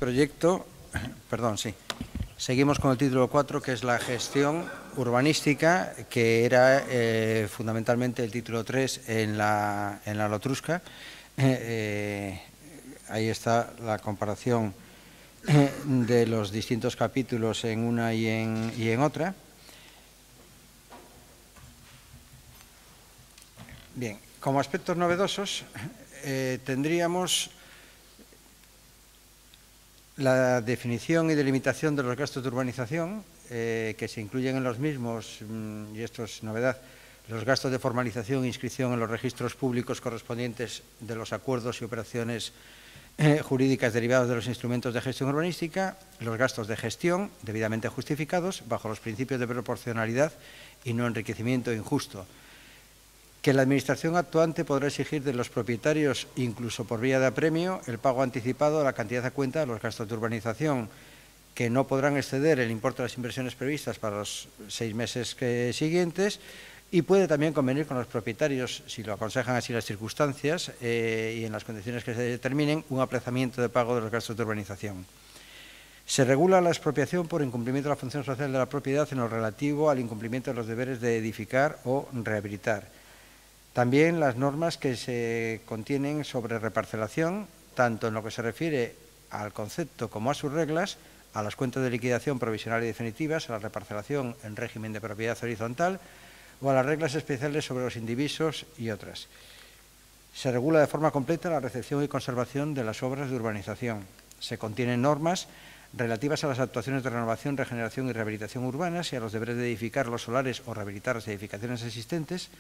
proyecto, seguimos con el título 4, que es la gestión urbanística, que era fundamentalmente el título 3 en la Lotrusca. Ahí está la comparación de los distintos capítulos en una y en otra. Bien, como aspectos novedosos tendríamos la definición y delimitación de los gastos de urbanización, que se incluyen en los mismos, y esto es novedad, los gastos de formalización e inscripción en los registros públicos correspondientes de los acuerdos y operaciones jurídicas derivados de los instrumentos de gestión urbanística, los gastos de gestión debidamente justificados bajo los principios de proporcionalidad y no enriquecimiento injusto, que la Administración actuante podrá exigir de los propietarios, incluso por vía de apremio, el pago anticipado de la cantidad a cuenta de los gastos de urbanización, que no podrán exceder el importe de las inversiones previstas para los 6 meses siguientes, y puede también convenir con los propietarios, si lo aconsejan así las circunstancias y en las condiciones que se determinen, un aplazamiento de pago de los gastos de urbanización. Se regula la expropiación por incumplimiento de la función social de la propiedad en lo relativo al incumplimiento de los deberes de edificar o rehabilitar. También las normas que se contienen sobre reparcelación, tanto en lo que se refiere al concepto como a sus reglas, a las cuentas de liquidación provisional y definitivas, a la reparcelación en régimen de propiedad horizontal o a las reglas especiales sobre los indivisos y otras. Se regula de forma completa la recepción y conservación de las obras de urbanización. Se contienen normas relativas a las actuaciones de renovación, regeneración y rehabilitación urbanas y a los deberes de edificar los solares o rehabilitar las edificaciones existentes,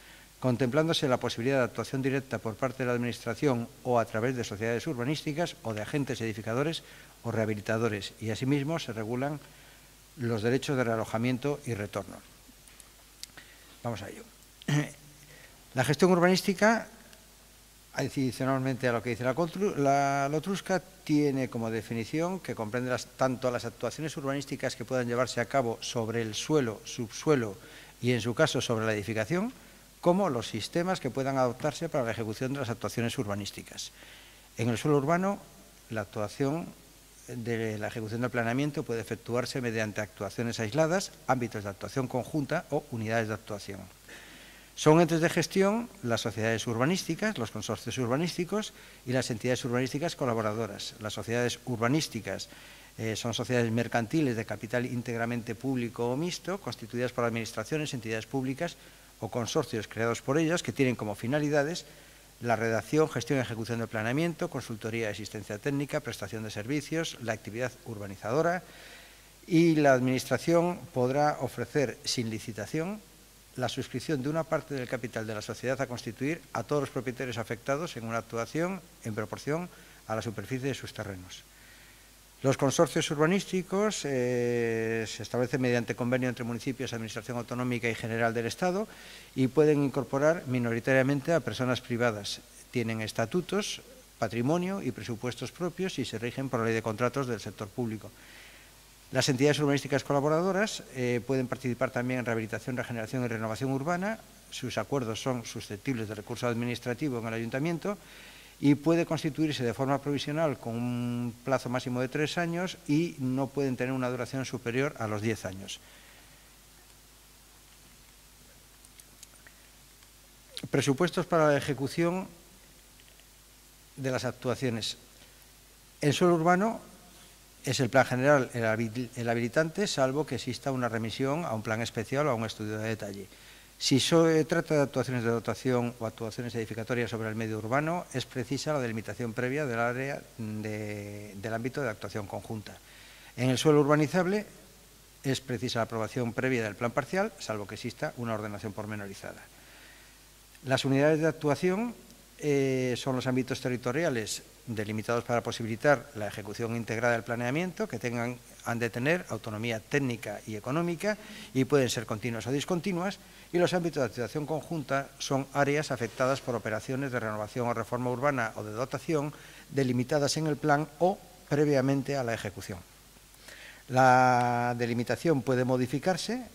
contemplándose la posibilidad de actuación directa por parte de la Administración o a través de sociedades urbanísticas o de agentes edificadores o rehabilitadores, y asimismo se regulan los derechos de realojamiento y retorno. Vamos a ello. La gestión urbanística, adicionalmente a lo que dice la Lotrusca, tiene como definición que comprende tanto las actuaciones urbanísticas que puedan llevarse a cabo sobre el suelo, subsuelo y, en su caso, sobre la edificación, como los sistemas que puedan adoptarse para la ejecución de las actuaciones urbanísticas. En el suelo urbano, la actuación de la ejecución del planeamiento puede efectuarse mediante actuaciones aisladas, ámbitos de actuación conjunta o unidades de actuación. Son entes de gestión las sociedades urbanísticas, los consorcios urbanísticos y las entidades urbanísticas colaboradoras. Las sociedades urbanísticas son sociedades mercantiles de capital íntegramente público o mixto, constituidas por administraciones, entidades públicas o consorcios creados por ellas, que tienen como finalidades la redacción, gestión y ejecución del planeamiento, consultoría y asistencia técnica, prestación de servicios, la actividad urbanizadora, y la Administración podrá ofrecer sin licitación la suscripción de una parte del capital de la sociedad a constituir a todos los propietarios afectados en una actuación en proporción a la superficie de sus terrenos. Los consorcios urbanísticos se establecen mediante convenio entre municipios, Administración Autonómica y General del Estado, y pueden incorporar minoritariamente a personas privadas. Tienen estatutos, patrimonio y presupuestos propios y se rigen por la Ley de Contratos del sector público. Las entidades urbanísticas colaboradoras pueden participar también en rehabilitación, regeneración y renovación urbana. Sus acuerdos son susceptibles de recurso administrativo en el Ayuntamiento y puede constituirse de forma provisional con un plazo máximo de 3 años y no pueden tener una duración superior a los 10 años. Presupuestos para la ejecución de las actuaciones. En suelo urbano es el plan general el habilitante, salvo que exista una remisión a un plan especial o a un estudio de detalle. Si se trata de actuaciones de dotación o actuaciones edificatorias sobre el medio urbano, es precisa la delimitación previa del área del ámbito de actuación conjunta. En el suelo urbanizable es precisa la aprobación previa del plan parcial, salvo que exista una ordenación pormenorizada. Las unidades de actuación son los ámbitos territoriales delimitados para posibilitar la ejecución integrada del planeamiento, que han de tener autonomía técnica y económica y pueden ser continuas o discontinuas, y los ámbitos de actuación conjunta son áreas afectadas por operaciones de renovación o reforma urbana o de dotación delimitadas en el plan o previamente a la ejecución. La delimitación puede modificarse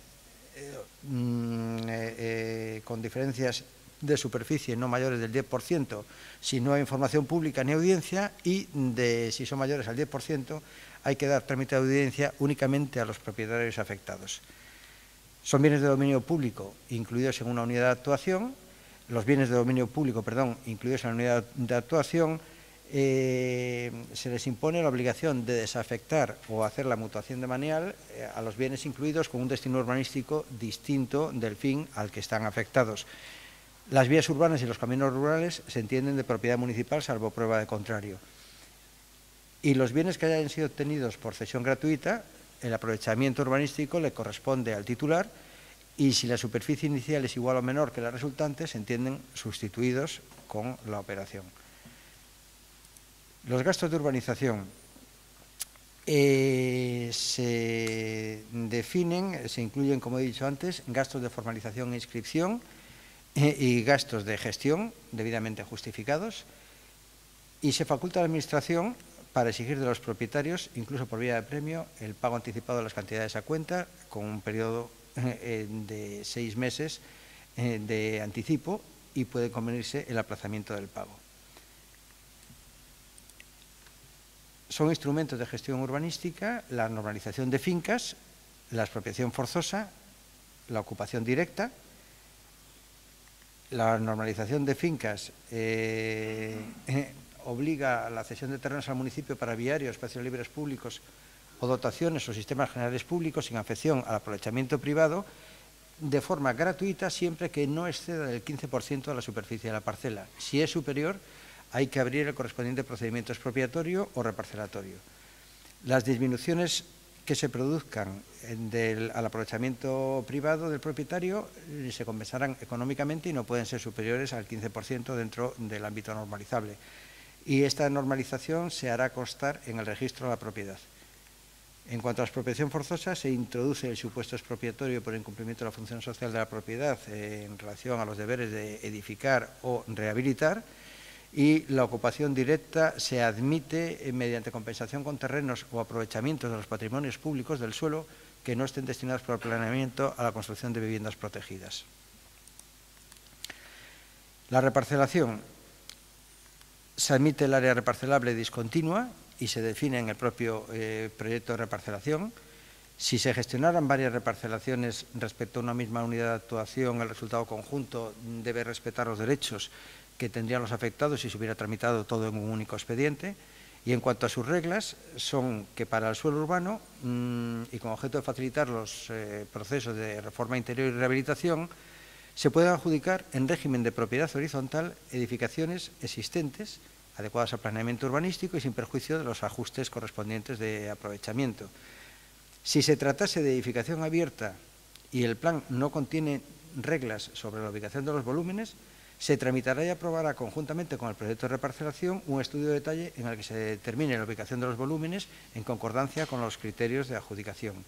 con diferencias de superficie no mayores del 10% si no hay información pública ni audiencia, y si son mayores al 10% hay que dar trámite de audiencia únicamente a los propietarios afectados. Son bienes de dominio público incluidos en una unidad de actuación. Los bienes de dominio público, incluidos en la unidad de actuación, se les impone la obligación de desafectar o hacer la mutuación de manial a los bienes incluidos con un destino urbanístico distinto del fin al que están afectados. Las vías urbanas y los caminos rurales se entienden de propiedad municipal salvo prueba de contrario. Y los bienes que hayan sido obtenidos por cesión gratuita, el aprovechamiento urbanístico le corresponde al titular, y si la superficie inicial es igual o menor que la resultante, se entienden sustituidos con la operación. Los gastos de urbanización se definen, se incluyen, como he dicho antes, gastos de formalización e inscripción y gastos de gestión debidamente justificados, y se faculta a la Administración para exigir de los propietarios, incluso por vía de premio, el pago anticipado de las cantidades a cuenta con un periodo de 6 meses de anticipo, y puede convenirse el aplazamiento del pago. Son instrumentos de gestión urbanística la normalización de fincas, la expropiación forzosa, la ocupación directa. La normalización de fincas obliga a la cesión de terrenos al municipio para viarios, espacios libres públicos o dotaciones o sistemas generales públicos sin afección al aprovechamiento privado, de forma gratuita, siempre que no exceda del 15% de la superficie de la parcela. Si es superior, hay que abrir el correspondiente procedimiento expropiatorio o reparcelatorio. Las disminuciones que se produzcan al aprovechamiento privado del propietario se compensarán económicamente y no pueden ser superiores al 15% dentro del ámbito normalizable. Y esta normalización se hará constar en el registro de la propiedad. En cuanto a la expropiación forzosa, se introduce el supuesto expropiatorio por incumplimiento de la función social de la propiedad en relación a los deberes de edificar o rehabilitar, y la ocupación directa se admite mediante compensación con terrenos o aprovechamientos de los patrimonios públicos del suelo que no estén destinados por el planeamiento a la construcción de viviendas protegidas. La reparcelación. Se admite el área reparcelable discontinua y se define en el propio proyecto de reparcelación. Si se gestionaran varias reparcelaciones respecto a una misma unidad de actuación, el resultado conjunto debe respetar los derechos que tendrían los afectados si se hubiera tramitado todo en un único expediente. Y en cuanto a sus reglas, son que para el suelo urbano, y con objeto de facilitar los procesos de reforma interior y rehabilitación, se pueden adjudicar en régimen de propiedad horizontal edificaciones existentes, adecuadas al planeamiento urbanístico y sin perjuicio de los ajustes correspondientes de aprovechamiento. Si se tratase de edificación abierta y el plan no contiene reglas sobre la ubicación de los volúmenes, se tramitará y aprobará conjuntamente con el proyecto de reparcelación un estudio de detalle en el que se determine la ubicación de los volúmenes en concordancia con los criterios de adjudicación.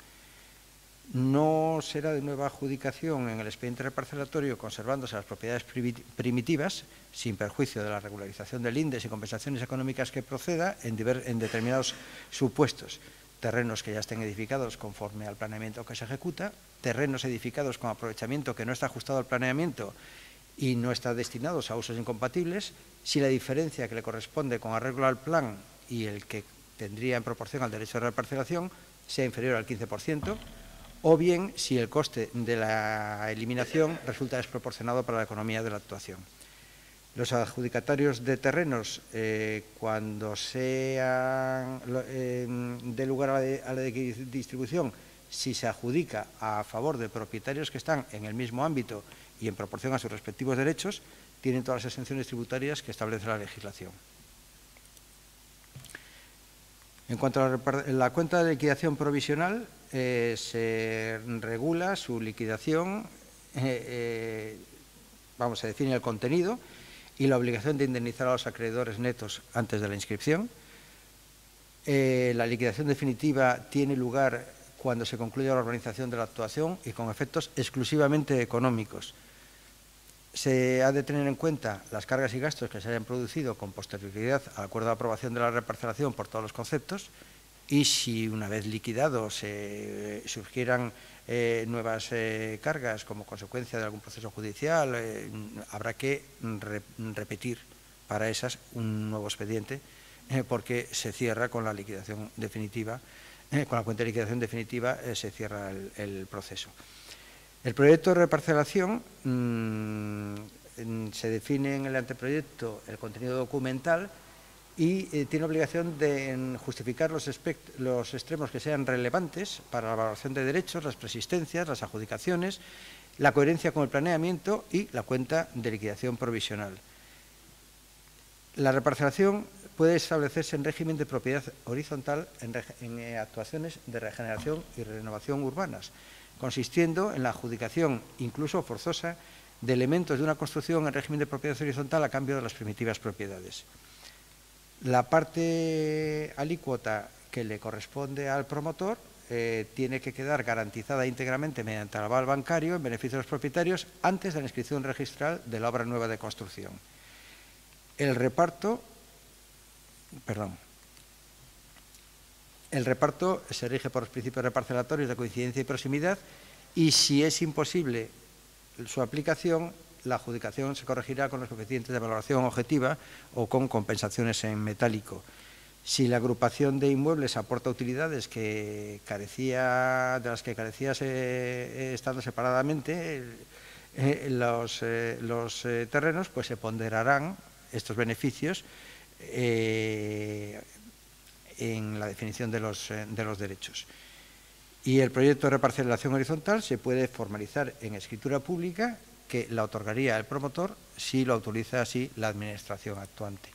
No será de nueva adjudicación en el expediente reparcelatorio conservándose las propiedades primitivas, sin perjuicio de la regularización del INDES y compensaciones económicas que proceda en determinados supuestos. Terrenos que ya estén edificados conforme al planeamiento que se ejecuta, terrenos edificados con aprovechamiento que no está ajustado al planeamiento y no está destinados a usos incompatibles, si la diferencia que le corresponde con arreglo al plan y el que tendría en proporción al derecho de reparcelación sea inferior al 15%, o bien si el coste de la eliminación resulta desproporcionado para la economía de la actuación. Los adjudicatarios de terrenos, cuando sean de lugar a la distribución, si se adjudica a favor de propietarios que están en el mismo ámbito y en proporción a sus respectivos derechos, tienen todas las exenciones tributarias que establece la legislación. En cuanto a la cuenta de liquidación provisional, se regula su liquidación, se define el contenido y la obligación de indemnizar a los acreedores netos antes de la inscripción. La liquidación definitiva tiene lugar cuando se concluya la organización de la actuación y con efectos exclusivamente económicos. Se ha de tener en cuenta las cargas y gastos que se hayan producido con posterioridad al acuerdo de aprobación de la reparcelación por todos los conceptos, y si una vez liquidado surgieran nuevas cargas como consecuencia de algún proceso judicial, habrá que repetir para esas un nuevo expediente porque se cierra con la liquidación definitiva, con la cuenta de liquidación definitiva se cierra el proceso. El proyecto de reparcelación se define en el anteproyecto el contenido documental y tiene obligación de justificar los extremos que sean relevantes para la valoración de derechos, las preexistencias, las adjudicaciones, la coherencia con el planeamiento y la cuenta de liquidación provisional. La reparcelación puede establecerse en régimen de propiedad horizontal en actuaciones de regeneración y renovación urbanas, consistiendo en la adjudicación, incluso forzosa, de elementos de una construcción en régimen de propiedad horizontal a cambio de las primitivas propiedades. La parte alícuota que le corresponde al promotor tiene que quedar garantizada íntegramente mediante el aval bancario en beneficio de los propietarios antes de la inscripción registral de la obra nueva de construcción. El reparto se rige por los principios reparcelatorios de coincidencia y proximidad y si es imposible su aplicación, la adjudicación se corregirá con los coeficientes de valoración objetiva o con compensaciones en metálico. Si la agrupación de inmuebles aporta utilidades de las que carecía estando separadamente los terrenos, pues se ponderarán estos beneficios en la definición de los derechos. Y el proyecto de reparcelación horizontal se puede formalizar en escritura pública que la otorgaría el promotor si lo autoriza así la administración actuante.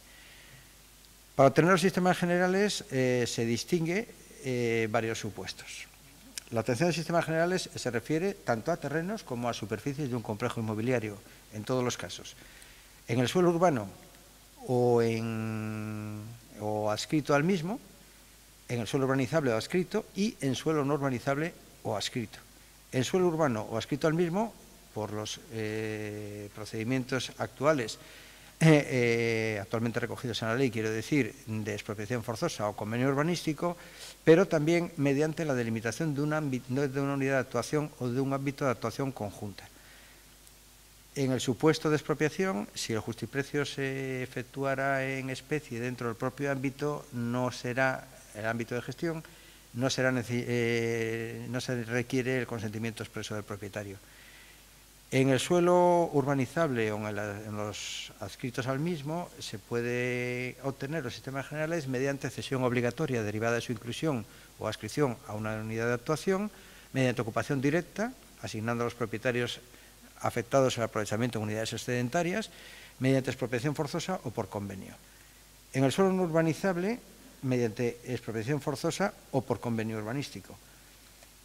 Para obtener los sistemas generales se distingue varios supuestos. La obtención de sistemas generales se refiere tanto a terrenos como a superficies de un complejo inmobiliario, en todos los casos. En el suelo urbano o adscrito al mismo, en el suelo urbanizable o adscrito y en suelo no urbanizable o adscrito. En suelo urbano o adscrito al mismo, por los procedimientos actuales, actualmente recogidos en la ley, quiero decir, de expropiación forzosa o convenio urbanístico, pero también mediante la delimitación de una unidad de actuación o de un ámbito de actuación conjunta. En el supuesto de expropiación, si el justiprecio se efectuara en especie dentro del propio ámbito, no será el ámbito de gestión, no se requiere el consentimiento expreso del propietario. En el suelo urbanizable o en los adscritos al mismo se puede obtener los sistemas generales mediante cesión obligatoria derivada de su inclusión o adscripción a una unidad de actuación, mediante ocupación directa, asignando a los propietarios afectados al aprovechamiento en unidades excedentarias, mediante expropiación forzosa o por convenio. En el suelo no urbanizable, mediante expropiación forzosa o por convenio urbanístico.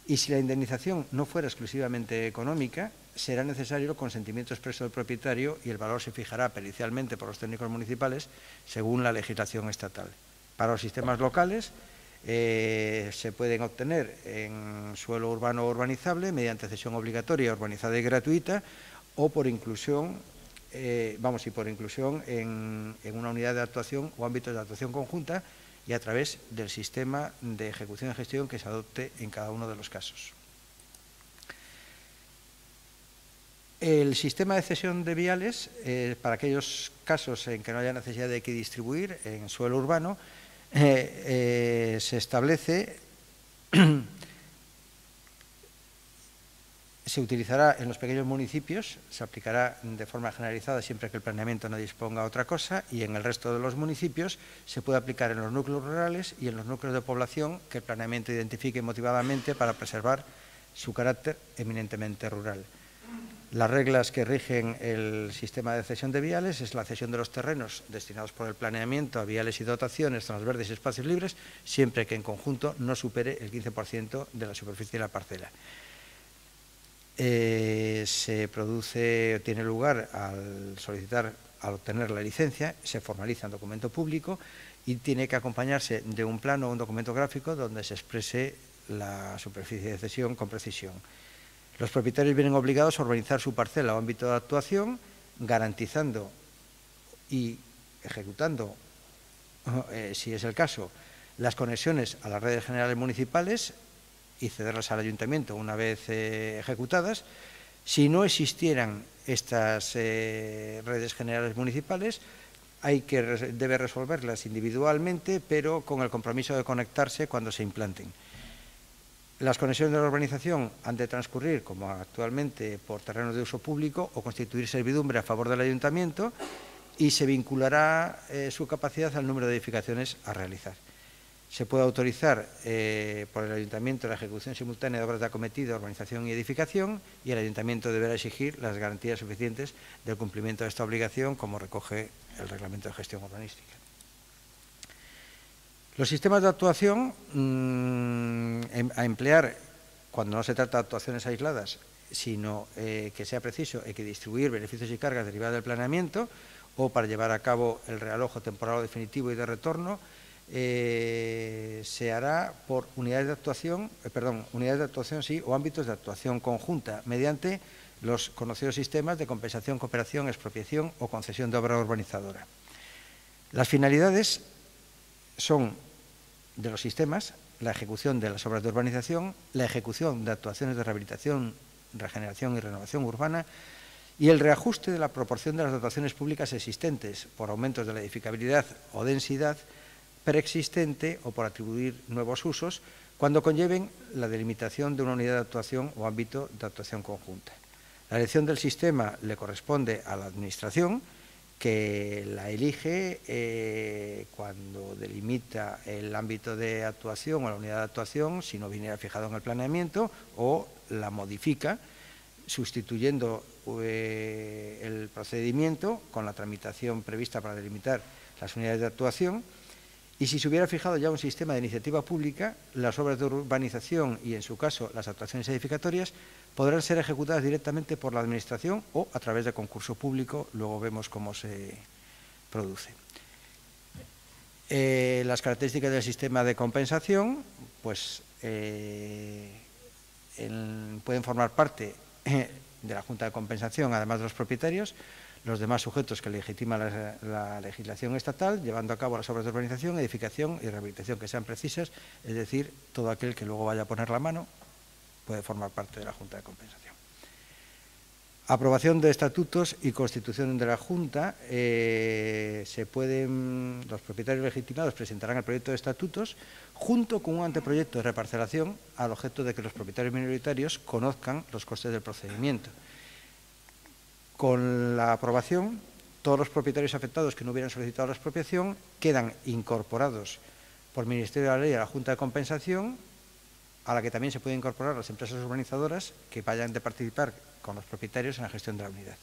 Y si la indemnización no fuera exclusivamente económica, será necesario el consentimiento expreso del propietario y el valor se fijará pericialmente por los técnicos municipales según la legislación estatal. Para los sistemas locales se pueden obtener en suelo urbano o urbanizable mediante cesión obligatoria, urbanizada y gratuita o por inclusión, en una unidad de actuación o ámbitos de actuación conjunta y a través del sistema de ejecución y gestión que se adopte en cada uno de los casos. El sistema de cesión de viales, para aquellos casos en que no haya necesidad de equidistribuir en suelo urbano, se establece, se utilizará en los pequeños municipios, se aplicará de forma generalizada siempre que el planeamiento no disponga otra cosa y en el resto de los municipios se puede aplicar en los núcleos rurales y en los núcleos de población que el planeamiento identifique motivadamente para preservar su carácter eminentemente rural. Las reglas que rigen el sistema de cesión de viales es la cesión de los terrenos destinados por el planeamiento a viales y dotaciones, zonas verdes y espacios libres, siempre que en conjunto no supere el 15% de la superficie de la parcela. Tiene lugar al obtener la licencia, se formaliza en documento público y tiene que acompañarse de un plano o un documento gráfico donde se exprese la superficie de cesión con precisión. Los propietarios vienen obligados a urbanizar su parcela o ámbito de actuación, garantizando y ejecutando, si es el caso, las conexiones a las redes generales municipales y cederlas al ayuntamiento una vez ejecutadas. Si no existieran estas redes generales municipales, debe resolverlas individualmente, pero con el compromiso de conectarse cuando se implanten. Las conexiones de la urbanización han de transcurrir, como actualmente, por terrenos de uso público o constituir servidumbre a favor del ayuntamiento, y se vinculará su capacidad al número de edificaciones a realizar. Se puede autorizar por el ayuntamiento la ejecución simultánea de obras de acometido, urbanización y edificación, y el ayuntamiento deberá exigir las garantías suficientes del cumplimiento de esta obligación, como recoge el Reglamento de Gestión Urbanística. Los sistemas de actuación a emplear cuando no se trata de actuaciones aisladas, sino que sea preciso hay que distribuir beneficios y cargas derivadas del planeamiento, o para llevar a cabo el realojo temporal o definitivo y de retorno, se hará por unidades de actuación o ámbitos de actuación conjunta, mediante los conocidos sistemas de compensación, cooperación, expropiación o concesión de obra urbanizadora. Las finalidades son de los sistemas: la ejecución de las obras de urbanización, la ejecución de actuaciones de rehabilitación, regeneración y renovación urbana, y el reajuste de la proporción de las dotaciones públicas existentes por aumentos de la edificabilidad o densidad preexistente o por atribuir nuevos usos, cuando conlleven la delimitación de una unidad de actuación o ámbito de actuación conjunta. La elección del sistema le corresponde a la Administración, que la elige cuando delimita el ámbito de actuación o la unidad de actuación, si no viniera fijado en el planeamiento, o la modifica, sustituyendo el procedimiento con la tramitación prevista para delimitar las unidades de actuación. Y si se hubiera fijado ya un sistema de iniciativa pública, las obras de urbanización y, en su caso, las actuaciones edificatorias podrán ser ejecutadas directamente por la Administración o a través de concurso público. Luego vemos cómo se produce. Las características del sistema de compensación, pues pueden formar parte de la Junta de Compensación, además de los propietarios, los demás sujetos que legitima la legislación estatal, llevando a cabo las obras de urbanización, edificación y rehabilitación que sean precisas, es decir, todo aquel que luego vaya a poner la mano puede formar parte de la Junta de Compensación. Aprobación de estatutos y constitución de la Junta. Los propietarios legitimados presentarán el proyecto de estatutos junto con un anteproyecto de reparcelación, al objeto de que los propietarios minoritarios conozcan los costes del procedimiento. Con la aprobación, todos los propietarios afectados que no hubieran solicitado la expropiación quedan incorporados por Ministerio de la Ley a la Junta de Compensación, a la que también se pueden incorporar las empresas urbanizadoras que vayan de participar con los propietarios en la gestión de la unidad.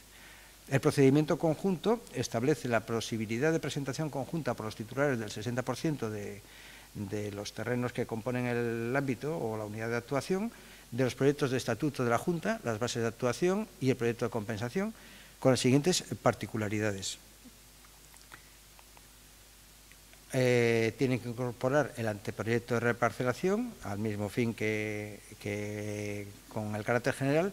El procedimiento conjunto establece la posibilidad de presentación conjunta por los titulares del 60% de los terrenos que componen el ámbito o la unidad de actuación, de los proyectos de estatuto de la Junta, las bases de actuación y el proyecto de compensación, con las siguientes particularidades. Tienen que incorporar el anteproyecto de reparcelación, al mismo fin que con el carácter general.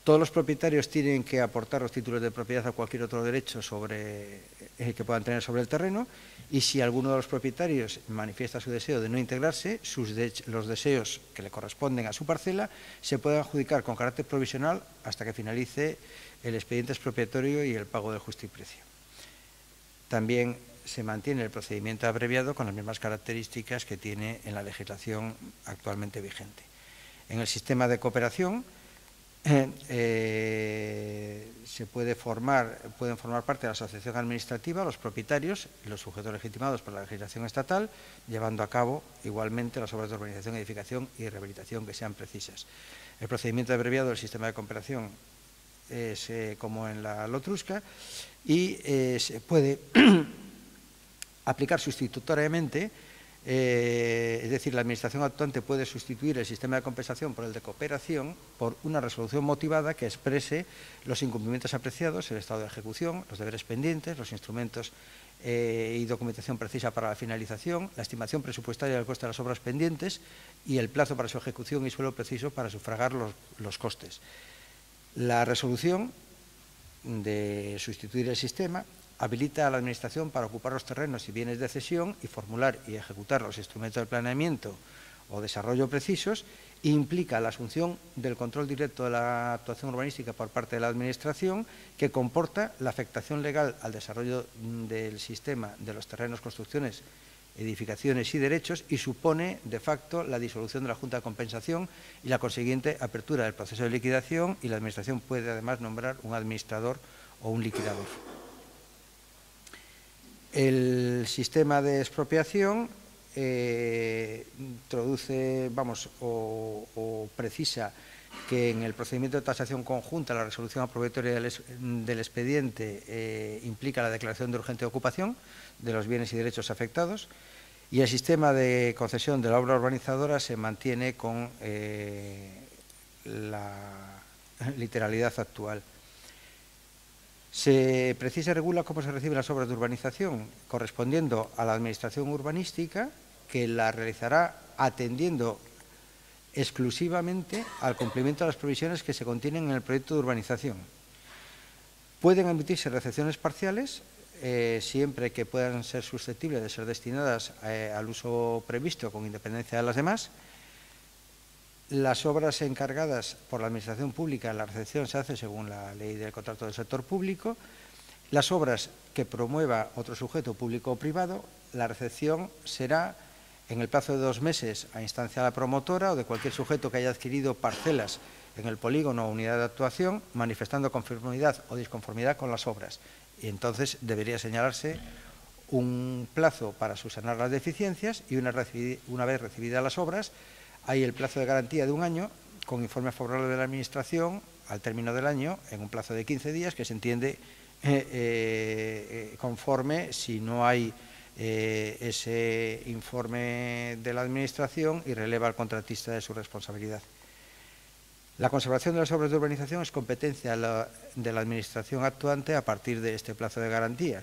Todos los propietarios tienen que aportar los títulos de propiedad a cualquier otro derecho que puedan tener sobre el terreno, y si alguno de los propietarios manifiesta su deseo de no integrarse, los deseos que le corresponden a su parcela se pueden adjudicar con carácter provisional hasta que finalice el expediente expropiatorio y el pago del justiprecio. También se mantiene el procedimiento abreviado con las mismas características que tiene en la legislación actualmente vigente. En el sistema de cooperación pueden formar parte de la asociación administrativa los propietarios y los sujetos legitimados por la legislación estatal, llevando a cabo igualmente las obras de urbanización, edificación y rehabilitación que sean precisas. El procedimiento abreviado del sistema de cooperación es como en la Lotrusca, y se puede aplicar sustitutoriamente. Es decir, la Administración actuante puede sustituir el sistema de compensación por el de cooperación por una resolución motivada que exprese los incumplimientos apreciados, el estado de ejecución, los deberes pendientes, los instrumentos y documentación precisa para la finalización, la estimación presupuestaria del coste de las obras pendientes y el plazo para su ejecución y suelo preciso para sufragar los costes. La resolución de sustituir el sistema habilita a la Administración para ocupar los terrenos y bienes de cesión y formular y ejecutar los instrumentos de planeamiento o desarrollo precisos, implica la asunción del control directo de la actuación urbanística por parte de la Administración, que comporta la afectación legal al desarrollo del sistema de los terrenos, construcciones, edificaciones y derechos, y supone, de facto, la disolución de la Junta de Compensación y la consiguiente apertura del proceso de liquidación, y la Administración puede, además, nombrar un administrador o un liquidador. El sistema de expropiación introduce, o precisa que en el procedimiento de tasación conjunta la resolución aprobatoria del expediente implica la declaración de urgente ocupación de los bienes y derechos afectados, y el sistema de concesión de la obra urbanizadora se mantiene con la literalidad actual. Se precisa y regula cómo se reciben las obras de urbanización, correspondiendo a la Administración urbanística, que la realizará atendiendo exclusivamente al cumplimiento de las provisiones que se contienen en el proyecto de urbanización. Pueden emitirse recepciones parciales, siempre que puedan ser susceptibles de ser destinadas al uso previsto con independencia de las demás. Las obras encargadas por la Administración Pública, la recepción se hace según la Ley del Contrato del Sector Público. Las obras que promueva otro sujeto público o privado, la recepción será en el plazo de 2 meses a instancia de la promotora o de cualquier sujeto que haya adquirido parcelas en el polígono o unidad de actuación, manifestando conformidad o disconformidad con las obras. Y entonces debería señalarse un plazo para subsanar las deficiencias, y una vez recibidas las obras, hay el plazo de garantía de 1 año, con informe favorable de la Administración al término del año, en un plazo de 15 días, que se entiende conforme si no hay ese informe de la Administración y releva al contratista de su responsabilidad. La conservación de las obras de urbanización es competencia de la Administración actuante a partir de este plazo de garantía,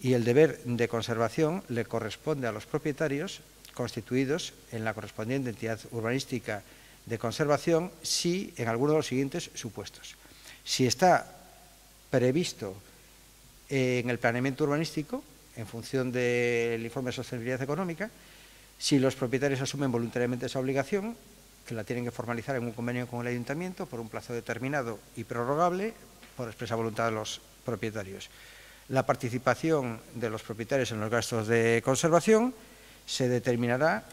y el deber de conservación le corresponde a los propietarios constituidos en la correspondiente entidad urbanística de conservación, si en alguno de los siguientes supuestos. Si está previsto en el planeamiento urbanístico, en función del informe de sostenibilidad económica, si los propietarios asumen voluntariamente esa obligación, que la tienen que formalizar en un convenio con el Ayuntamiento por un plazo determinado y prorrogable por expresa voluntad de los propietarios. La participación de los propietarios en los gastos de conservación se determinará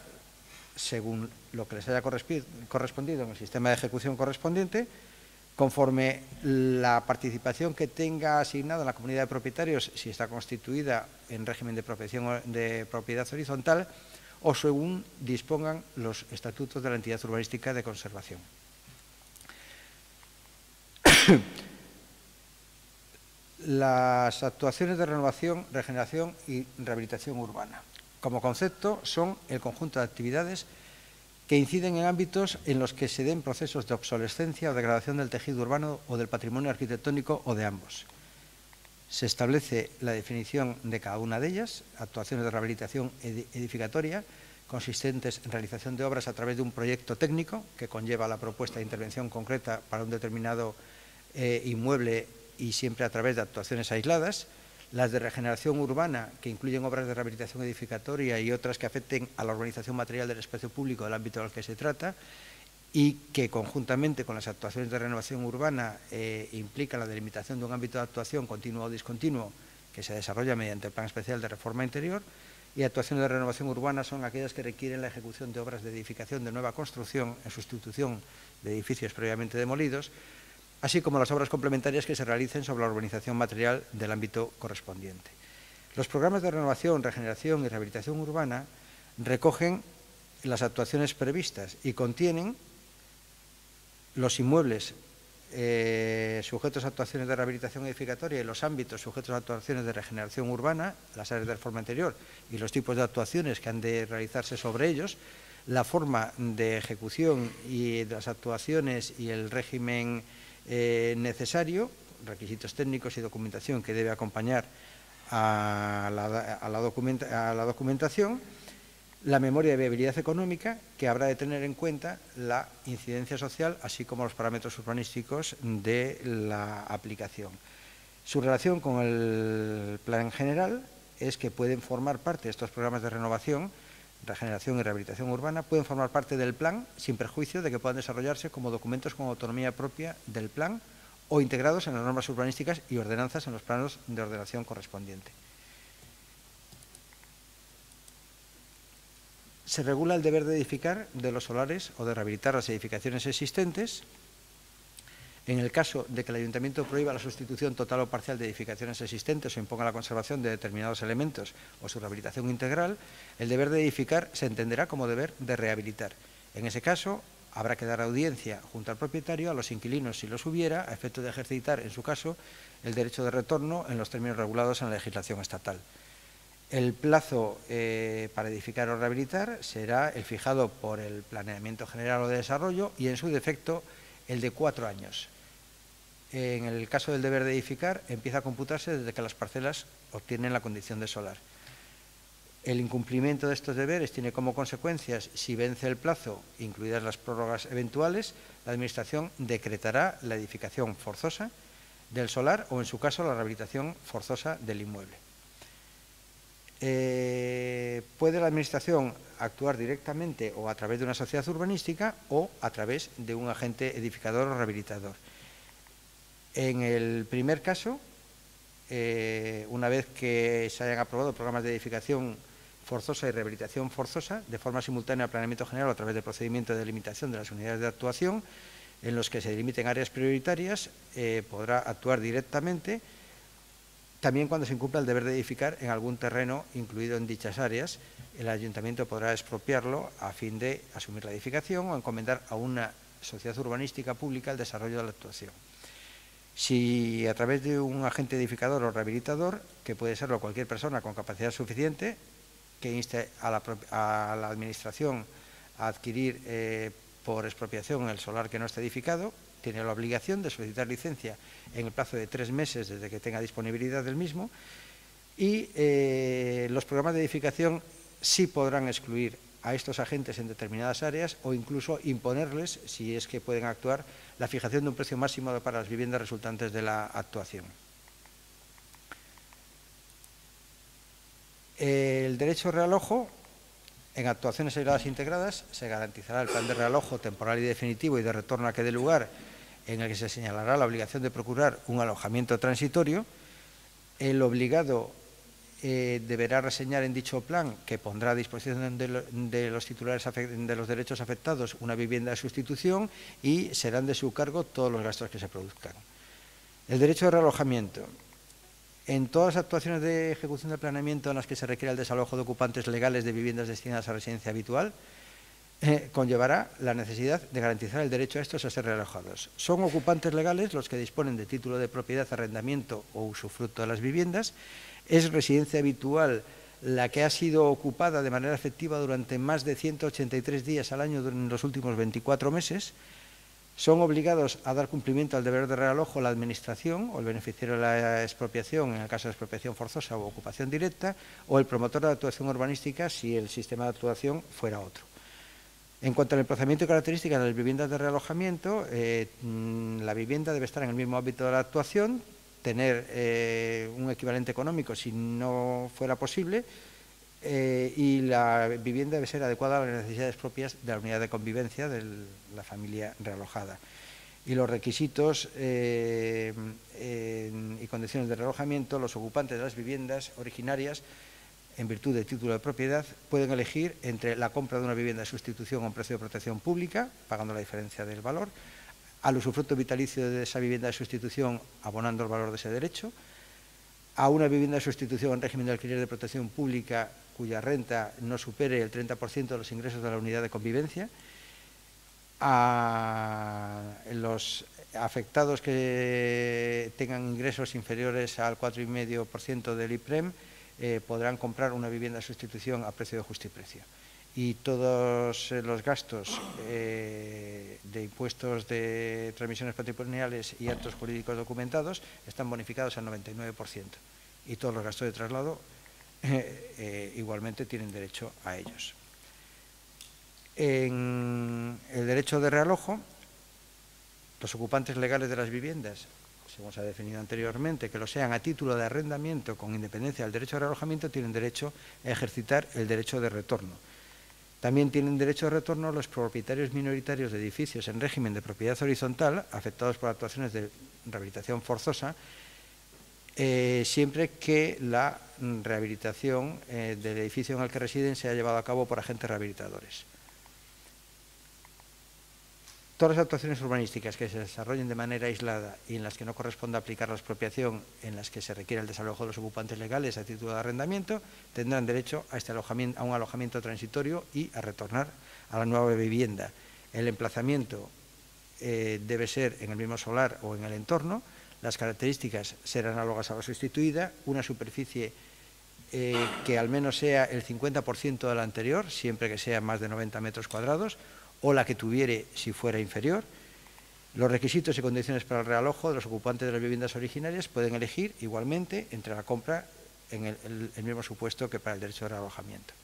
según lo que les haya correspondido en el sistema de ejecución correspondiente, conforme la participación que tenga asignada la comunidad de propietarios, si está constituida en régimen de propiedad horizontal, o según dispongan los estatutos de la entidad urbanística de conservación. Las actuaciones de renovación, regeneración y rehabilitación urbana, como concepto, son el conjunto de actividades que inciden en ámbitos en los que se den procesos de obsolescencia o degradación del tejido urbano o del patrimonio arquitectónico, o de ambos. Se establece la definición de cada una de ellas: actuaciones de rehabilitación edificatoria, consistentes en realización de obras a través de un proyecto técnico que conlleva la propuesta de intervención concreta para un determinado inmueble, y siempre a través de actuaciones aisladas. Las de regeneración urbana, que incluyen obras de rehabilitación edificatoria y otras que afecten a la urbanización material del espacio público del ámbito al que se trata, y que conjuntamente con las actuaciones de renovación urbana implican la delimitación de un ámbito de actuación continuo o discontinuo que se desarrolla mediante el Plan Especial de Reforma Interior. Y actuaciones de renovación urbana son aquellas que requieren la ejecución de obras de edificación de nueva construcción en sustitución de edificios previamente demolidos, así como las obras complementarias que se realicen sobre la urbanización material del ámbito correspondiente. Los programas de renovación, regeneración y rehabilitación urbana recogen las actuaciones previstas y contienen los inmuebles sujetos a actuaciones de rehabilitación edificatoria y los ámbitos sujetos a actuaciones de regeneración urbana, las áreas de reforma interior y los tipos de actuaciones que han de realizarse sobre ellos, la forma de ejecución y de las actuaciones y el régimen necesario, requisitos técnicos y documentación que debe acompañar a la documentación, la memoria de viabilidad económica, que habrá de tener en cuenta la incidencia social, así como los parámetros urbanísticos de la aplicación. Su relación con el plan general es que pueden formar parte de estos programas de renovación regeneración y rehabilitación urbana, pueden formar parte del plan sin perjuicio de que puedan desarrollarse como documentos con autonomía propia del plan o integrados en las normas urbanísticas y ordenanzas en los planos de ordenación correspondiente. Se regula el deber de edificar de los solares o de rehabilitar las edificaciones existentes. En el caso de que el Ayuntamiento prohíba la sustitución total o parcial de edificaciones existentes o imponga la conservación de determinados elementos o su rehabilitación integral, el deber de edificar se entenderá como deber de rehabilitar. En ese caso, habrá que dar audiencia junto al propietario a los inquilinos, si los hubiera, a efecto de ejercitar, en su caso, el derecho de retorno en los términos regulados en la legislación estatal. El plazo para edificar o rehabilitar será el fijado por el Planeamiento General o de Desarrollo y, en su defecto, el de 4 años. En el caso del deber de edificar, empieza a computarse desde que las parcelas obtienen la condición de solar. El incumplimiento de estos deberes tiene como consecuencias, si vence el plazo, incluidas las prórrogas eventuales, la Administración decretará la edificación forzosa del solar o, en su caso, la rehabilitación forzosa del inmueble. Puede la Administración actuar directamente o a través de una sociedad urbanística o a través de un agente edificador o rehabilitador. En el primer caso, una vez que se hayan aprobado programas de edificación forzosa y rehabilitación forzosa, de forma simultánea al Planeamiento General a través del procedimiento de delimitación de las unidades de actuación, en los que se delimiten áreas prioritarias, podrá actuar directamente, también cuando se incumpla el deber de edificar en algún terreno incluido en dichas áreas. El Ayuntamiento podrá expropiarlo a fin de asumir la edificación o encomendar a una sociedad urbanística pública el desarrollo de la actuación. Si a través de un agente edificador o rehabilitador, que puede serlo cualquier persona con capacidad suficiente, que inste a la Administración a adquirir por expropiación el solar que no esté edificado, tiene la obligación de solicitar licencia en el plazo de 3 meses desde que tenga disponibilidad del mismo, y los programas de edificación sí podrán excluir a estos agentes en determinadas áreas o incluso imponerles, si es que pueden actuar, la fijación de un precio máximo para las viviendas resultantes de la actuación. El derecho de realojo, en actuaciones aisladas integradas, se garantizará el plan de realojo temporal y definitivo y de retorno a que dé lugar, en el que se señalará la obligación de procurar un alojamiento transitorio. El obligado deberá reseñar en dicho plan, que pondrá a disposición de los titulares de los derechos afectados, una vivienda de sustitución, y serán de su cargo todos los gastos que se produzcan. El derecho de realojamiento. En todas las actuaciones de ejecución del planeamiento en las que se requiera el desalojo de ocupantes legales de viviendas destinadas a residencia habitual, conllevará la necesidad de garantizar el derecho a estos a ser realojados. Son ocupantes legales los que disponen de título de propiedad, arrendamiento o usufructo de las viviendas. Es residencia habitual la que ha sido ocupada de manera efectiva durante más de 183 días al año en los últimos 24 meses. Son obligados a dar cumplimiento al deber de realojo la Administración o el beneficiario de la expropiación, en el caso de expropiación forzosa o ocupación directa, o el promotor de actuación urbanística si el sistema de actuación fuera otro. En cuanto al emplazamiento y características de las viviendas de realojamiento, la vivienda debe estar en el mismo ámbito de la actuación, tener un equivalente económico si no fuera posible, y la vivienda debe ser adecuada a las necesidades propias de la unidad de convivencia de la familia realojada. Y los requisitos y condiciones de realojamiento, los ocupantes de las viviendas originarias, en virtud del título de propiedad, pueden elegir entre la compra de una vivienda de sustitución a un precio de protección pública, pagando la diferencia del valor, al usufructo vitalicio de esa vivienda de sustitución, abonando el valor de ese derecho, a una vivienda de sustitución en régimen de alquiler de protección pública cuya renta no supere el 30% de los ingresos de la unidad de convivencia, a los afectados que tengan ingresos inferiores al 4,5% del IPREM, podrán comprar una vivienda de sustitución a precio de justiprecio. Y todos los gastos de impuestos de transmisiones patrimoniales y actos jurídicos documentados están bonificados al 99%. Y todos los gastos de traslado igualmente tienen derecho a ellos. En el derecho de realojo, los ocupantes legales de las viviendas, según se ha definido anteriormente, que lo sean a título de arrendamiento con independencia del derecho de realojamiento, tienen derecho a ejercitar el derecho de retorno. También tienen derecho de retorno los propietarios minoritarios de edificios en régimen de propiedad horizontal afectados por actuaciones de rehabilitación forzosa, siempre que la rehabilitación del edificio en el que residen sea llevado a cabo por agentes rehabilitadores. Todas las actuaciones urbanísticas que se desarrollen de manera aislada y en las que no corresponda aplicar la expropiación, en las que se requiera el desalojo de los ocupantes legales a título de arrendamiento, tendrán derecho a un alojamiento transitorio y a retornar a la nueva vivienda. El emplazamiento debe ser en el mismo solar o en el entorno. Las características serán análogas a la sustituida, una superficie que al menos sea el 50% de la anterior, siempre que sea más de 90 metros cuadrados, o la que tuviere si fuera inferior. Los requisitos y condiciones para el realojo de los ocupantes de las viviendas originarias pueden elegir igualmente entre la compra en el mismo supuesto que para el derecho de realojamiento.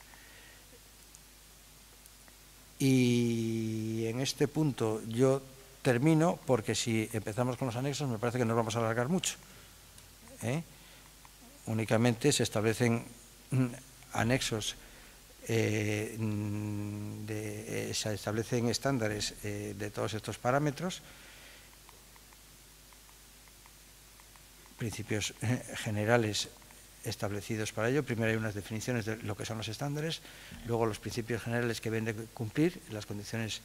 Y en este punto yo termino, porque si empezamos con los anexos me parece que nos vamos a alargar mucho. Únicamente se establecen anexos, se establecen estándares de todos estos parámetros, principios generales establecidos para ello. Primero hay unas definiciones de lo que son los estándares, luego los principios generales que deben de cumplir, las condiciones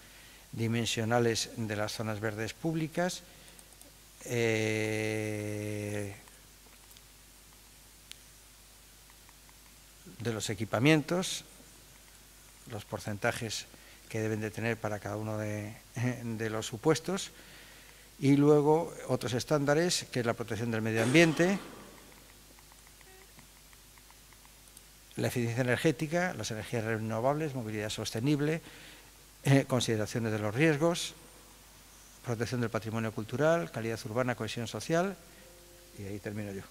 dimensionales de las zonas verdes públicas, de los equipamientos, los porcentajes que deben de tener para cada uno de los supuestos, y luego otros estándares, que es la protección del medio ambiente, la eficiencia energética, las energías renovables, movilidad sostenible, consideraciones de los riesgos, protección del patrimonio cultural, calidad urbana, cohesión social, y ahí termino yo.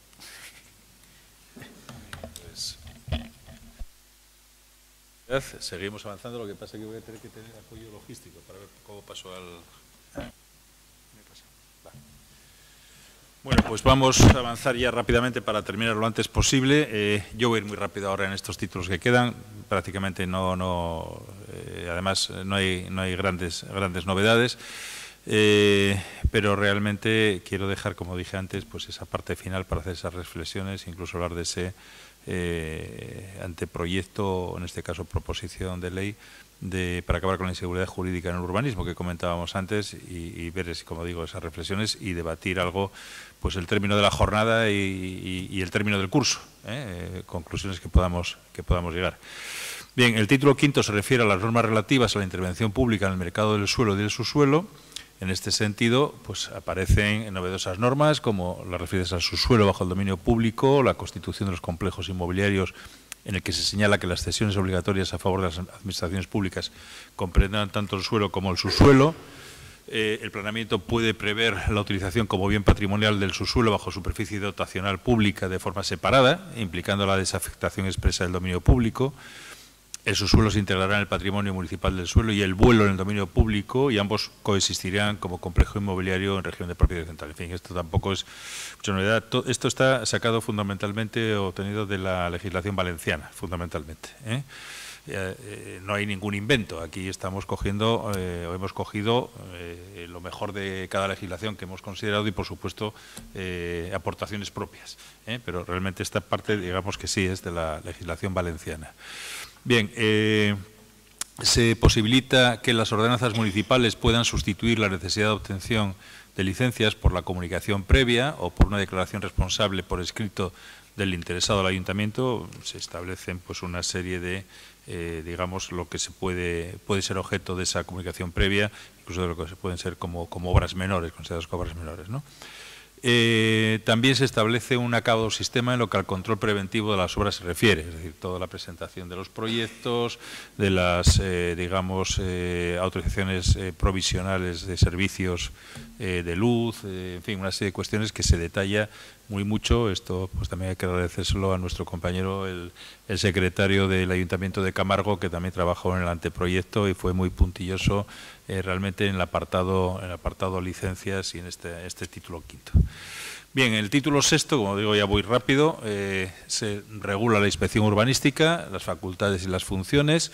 Seguimos avanzando, lo que pasa es que voy a tener que tener apoyo logístico para ver cómo paso al... Bueno, pues vamos a avanzar ya rápidamente para terminar lo antes posible. Yo voy a ir muy rápido ahora en estos títulos que quedan. Prácticamente además no hay grandes novedades. Pero realmente quiero dejar, como dije antes, pues esa parte final para hacer esas reflexiones, incluso hablar de ese anteproyecto, en este caso proposición de ley, para acabar con la inseguridad jurídica en el urbanismo que comentábamos antes y ver, como digo, esas reflexiones y debatir algo, pues el término de la jornada y el término del curso, conclusiones que podamos llegar. Bien, el título quinto se refiere a las normas relativas a la intervención pública en el mercado del suelo y del subsuelo. En este sentido, pues aparecen novedosas normas como las referidas al subsuelo bajo el dominio público, la constitución de los complejos inmobiliarios, en el que se señala que las cesiones obligatorias a favor de las administraciones públicas comprenderán tanto el suelo como el subsuelo. El planeamiento puede prever la utilización como bien patrimonial del subsuelo bajo superficie dotacional pública de forma separada, implicando la desafectación expresa del dominio público. El subsuelo se integrará en el patrimonio municipal del suelo y el vuelo en el dominio público, y ambos coexistirán como complejo inmobiliario en régimen de propiedad central. En fin, esto tampoco es mucha novedad. Esto está sacado fundamentalmente o obtenido de la legislación valenciana, fundamentalmente. No hay ningún invento. Aquí estamos cogiendo, hemos cogido lo mejor de cada legislación que hemos considerado y, por supuesto, aportaciones propias. Pero realmente esta parte, digamos que sí, es de la legislación valenciana. Bien, se posibilita que las ordenanzas municipales puedan sustituir la necesidad de obtención de licencias por la comunicación previa o por una declaración responsable por escrito del interesado al ayuntamiento. Se establecen pues una serie de, digamos, lo que puede ser objeto de esa comunicación previa, incluso de lo que se pueden ser como obras menores, consideradas como obras menores, ¿no? También se establece un acabado sistema en lo que al control preventivo de las obras se refiere, es decir, toda la presentación de los proyectos, de las, digamos, autorizaciones provisionales de servicios de luz, en fin, una serie de cuestiones que se detalla muy mucho. Esto pues también hay que agradecérselo a nuestro compañero, el secretario del Ayuntamiento de Camargo, que también trabajó en el anteproyecto y fue muy puntilloso realmente en el apartado licencias y en este título quinto. Bien, el título sexto, como digo, ya voy rápido, se regula la inspección urbanística, las facultades y las funciones.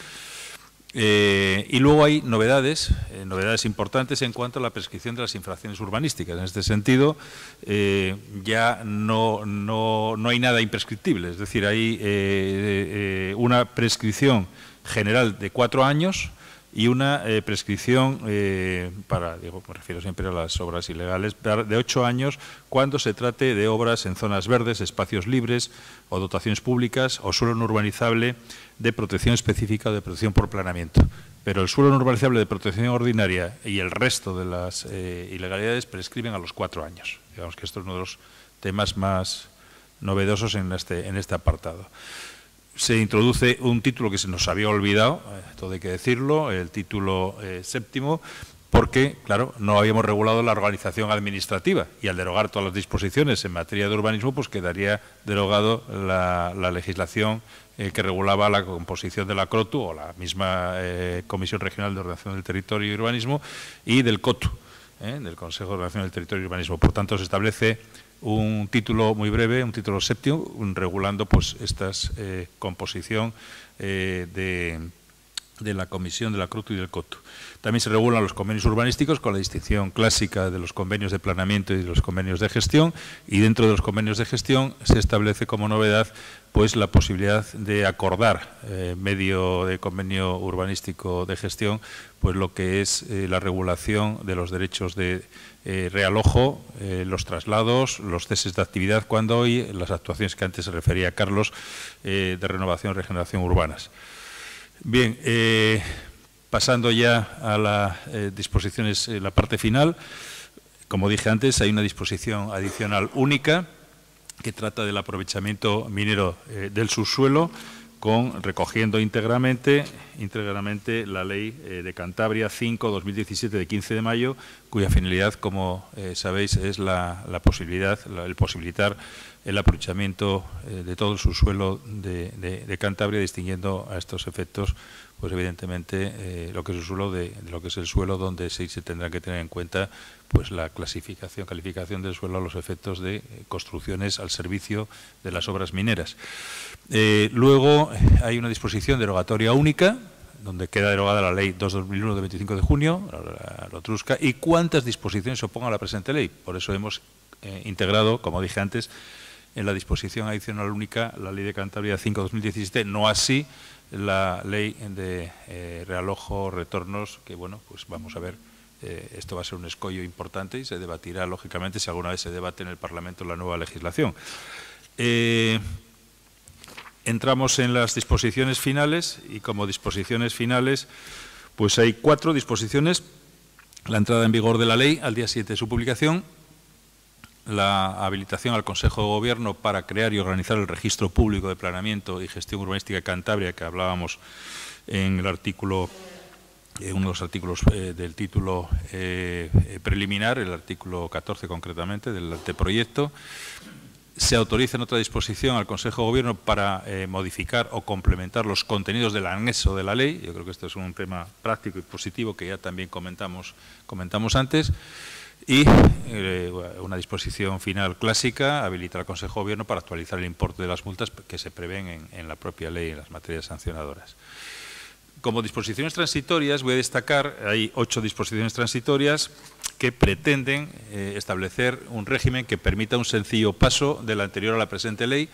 Y luego hay novedades importantes en cuanto a la prescripción de las infracciones urbanísticas. En este sentido, ya no hay nada imprescriptible, es decir, hay una prescripción general de 4 años y una prescripción me refiero siempre a las obras ilegales, de 8 años cuando se trate de obras en zonas verdes, espacios libres o dotaciones públicas o suelo no urbanizable de protección específica o de protección por planeamiento. Pero el suelo no urbanizable de protección ordinaria y el resto de las ilegalidades prescriben a los 4 años. Digamos que esto es uno de los temas más novedosos en este apartado. Se introduce un título que se nos había olvidado, todo hay que decirlo, el título séptimo, porque, claro, no habíamos regulado la organización administrativa y al derogar todas las disposiciones en materia de urbanismo, pues quedaría derogado la legislación que regulaba la composición de la CROTU o la misma Comisión Regional de Ordenación del Territorio y Urbanismo y del COTU, del Consejo de Ordenación del Territorio y Urbanismo. Por tanto, se establece un título muy breve, un título séptimo, regulando pues esta composición de la Comisión de la CROTU y del COTU. También se regulan los convenios urbanísticos con la distinción clásica de los convenios de planeamiento y de los convenios de gestión, y dentro de los convenios de gestión se establece como novedad pues la posibilidad de acordar medio de convenio urbanístico de gestión pues lo que es la regulación de los derechos de realojo, los traslados, los ceses de actividad cuando hay las actuaciones que antes se refería Carlos de renovación y regeneración urbanas. Bien, pasando ya a las disposiciones, la parte final, como dije antes, hay una disposición adicional única que trata del aprovechamiento minero del subsuelo, recogiendo íntegramente la Ley de Cantabria 5/2017 de 15 de mayo, cuya finalidad, como sabéis, es el posibilitar el aprovechamiento de todo el subsuelo de Cantabria, distinguiendo a estos efectos, pues evidentemente lo que es el suelo de lo que es el suelo, donde se tendrá que tener en cuenta pues la calificación del suelo a los efectos de construcciones al servicio de las obras mineras. Luego hay una disposición derogatoria única, donde queda derogada la Ley 2/2001 de 25 de junio, la Otrusca, y cuántas disposiciones se opongan a la presente ley. Por eso hemos integrado, como dije antes, en la disposición adicional única la Ley de Cantabria 5/2017, no así la Ley de realojo, retornos, que bueno, pues vamos a ver, esto va a ser un escollo importante y se debatirá, lógicamente, si alguna vez se debate en el Parlamento la nueva legislación. Entramos en las disposiciones finales y como disposiciones finales pues hay 4 disposiciones: la entrada en vigor de la ley al día siguiente de su publicación, la habilitación al Consejo de Gobierno para crear y organizar el Registro Público de Planeamiento y Gestión Urbanística de Cantabria, que hablábamos en el artículo, uno de los artículos del título preliminar, el artículo 14 concretamente del anteproyecto. Se autoriza en otra disposición al Consejo de Gobierno para modificar o complementar los contenidos del anexo de la ley. Yo creo que esto es un tema práctico y positivo que ya también comentamos antes. Y una disposición final clásica habilita al Consejo de Gobierno para actualizar el importe de las multas que se prevén en la propia ley en las materias sancionadoras. Como disposiciones transitorias, voy a destacar, hay 8 disposiciones transitorias que pretenden establecer un régimen que permita un sencillo paso de la anterior a la presente ley,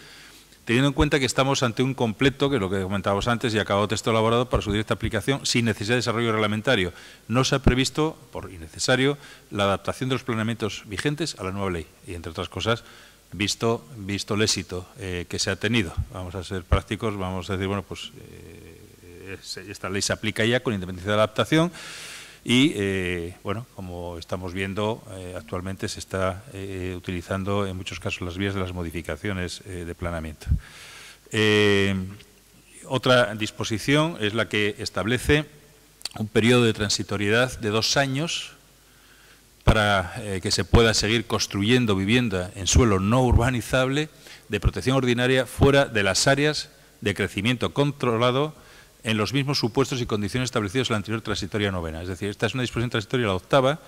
teniendo en cuenta que estamos ante un completo, que es lo que comentábamos antes, y acabado texto elaborado para su directa aplicación sin necesidad de desarrollo reglamentario. No se ha previsto, por innecesario, la adaptación de los planeamientos vigentes a la nueva ley y, entre otras cosas, visto el éxito que se ha tenido. Vamos a ser prácticos, vamos a decir, bueno, pues esta ley se aplica ya con independencia de adaptación y, bueno, como estamos viendo, actualmente se está utilizando en muchos casos las vías de las modificaciones de planeamiento. Otra disposición es la que establece un periodo de transitoriedad de 2 años para que se pueda seguir construyendo vivienda en suelo no urbanizable de protección ordinaria fuera de las áreas de crecimiento controlado en los mismos supuestos y condiciones establecidos en la anterior transitoria novena. Es decir, esta es una disposición transitoria, la 8ª,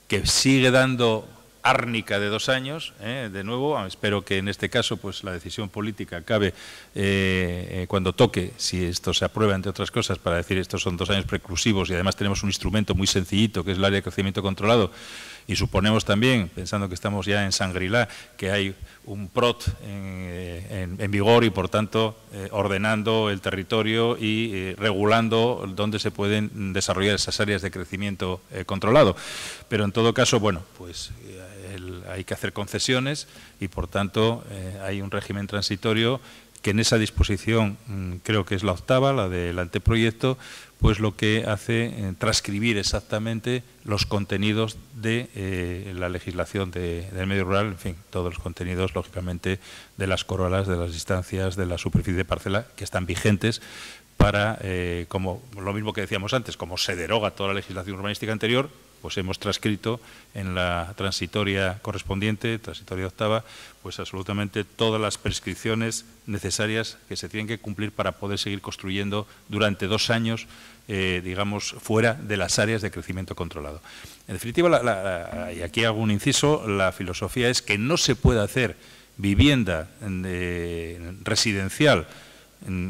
que sigue dando árnica de 2 años, de nuevo, espero que en este caso pues la decisión política acabe cuando toque, si esto se aprueba, entre otras cosas, para decir estos son 2 años preclusivos y además tenemos un instrumento muy sencillito que es el área de crecimiento controlado, y suponemos también, pensando que estamos ya en Shangri-La, que hay un PROT en vigor y por tanto ordenando el territorio y regulando dónde se pueden desarrollar esas áreas de crecimiento controlado. Pero en todo caso, bueno, pues hay que hacer concesiones y por tanto hay un régimen transitorio que en esa disposición, creo que es la 8ª, la del anteproyecto, pues lo que hace transcribir exactamente los contenidos de la legislación del medio rural, en fin, todos los contenidos, lógicamente, de las corolas, de las distancias, de la superficie de parcela, que están vigentes para, como lo mismo que decíamos antes, como se deroga toda la legislación urbanística anterior, pues hemos transcrito en la transitoria correspondiente, transitoria 8ª, pues absolutamente todas las prescripciones necesarias que se tienen que cumplir para poder seguir construyendo durante 2 años, digamos, fuera de las áreas de crecimiento controlado. En definitiva, y aquí hago un inciso, la filosofía es que no se puede hacer vivienda residencial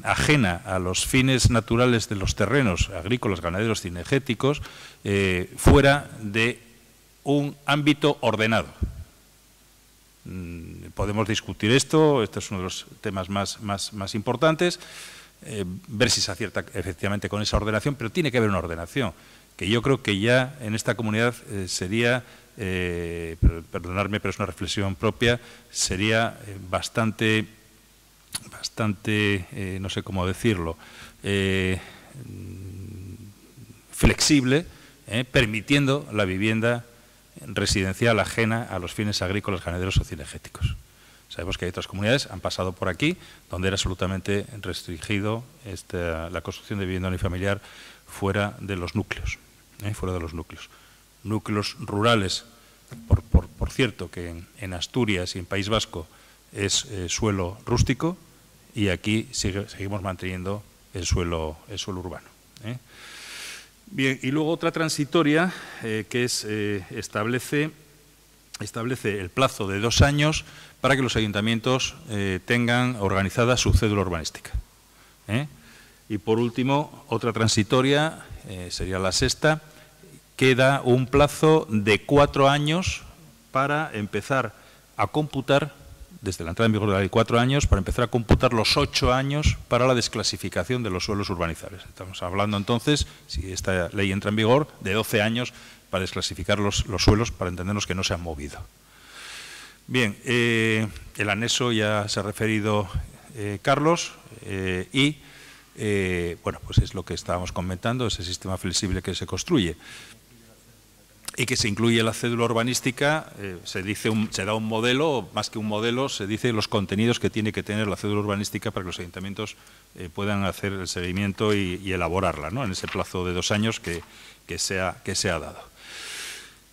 ajena a los fines naturales de los terrenos agrícolas, ganaderos, cinegéticos, fuera de un ámbito ordenado. Podemos discutir esto, este es uno de los temas más importantes, ver si se acierta efectivamente con esa ordenación, pero tiene que haber una ordenación, que yo creo que ya en esta comunidad sería, perdonadme, pero es una reflexión propia, sería bastante, no sé cómo decirlo, flexible, permitiendo la vivienda residencial ajena a los fines agrícolas, ganaderos o cinegéticos. Sabemos que hay otras comunidades, han pasado por aquí, donde era absolutamente restringido la construcción de vivienda unifamiliar fuera de los núcleos, fuera de los núcleos. Núcleos rurales, por cierto, que en Asturias y en País Vasco es suelo rústico, y aquí seguimos manteniendo el suelo urbano. Bien, y luego otra transitoria que es establece el plazo de 2 años para que los ayuntamientos tengan organizada su cédula urbanística. Y por último, otra transitoria, sería la 6ª, que da un plazo de 4 años para empezar a computar, desde la entrada en vigor de la ley, 4 años, para empezar a computar los 8 años para la desclasificación de los suelos urbanizables. Estamos hablando entonces, si esta ley entra en vigor, de 12 años para desclasificar los suelos, para entendernos que no se han movido. Bien, el anexo ya se ha referido Carlos, y bueno, pues es lo que estábamos comentando, ese sistema flexible que se construye y que se incluye en la cédula urbanística. Se da un modelo, más que un modelo, se dice los contenidos que tiene que tener la cédula urbanística para que los ayuntamientos puedan hacer el seguimiento y elaborarla, ¿no?, en ese plazo de 2 años que se ha dado.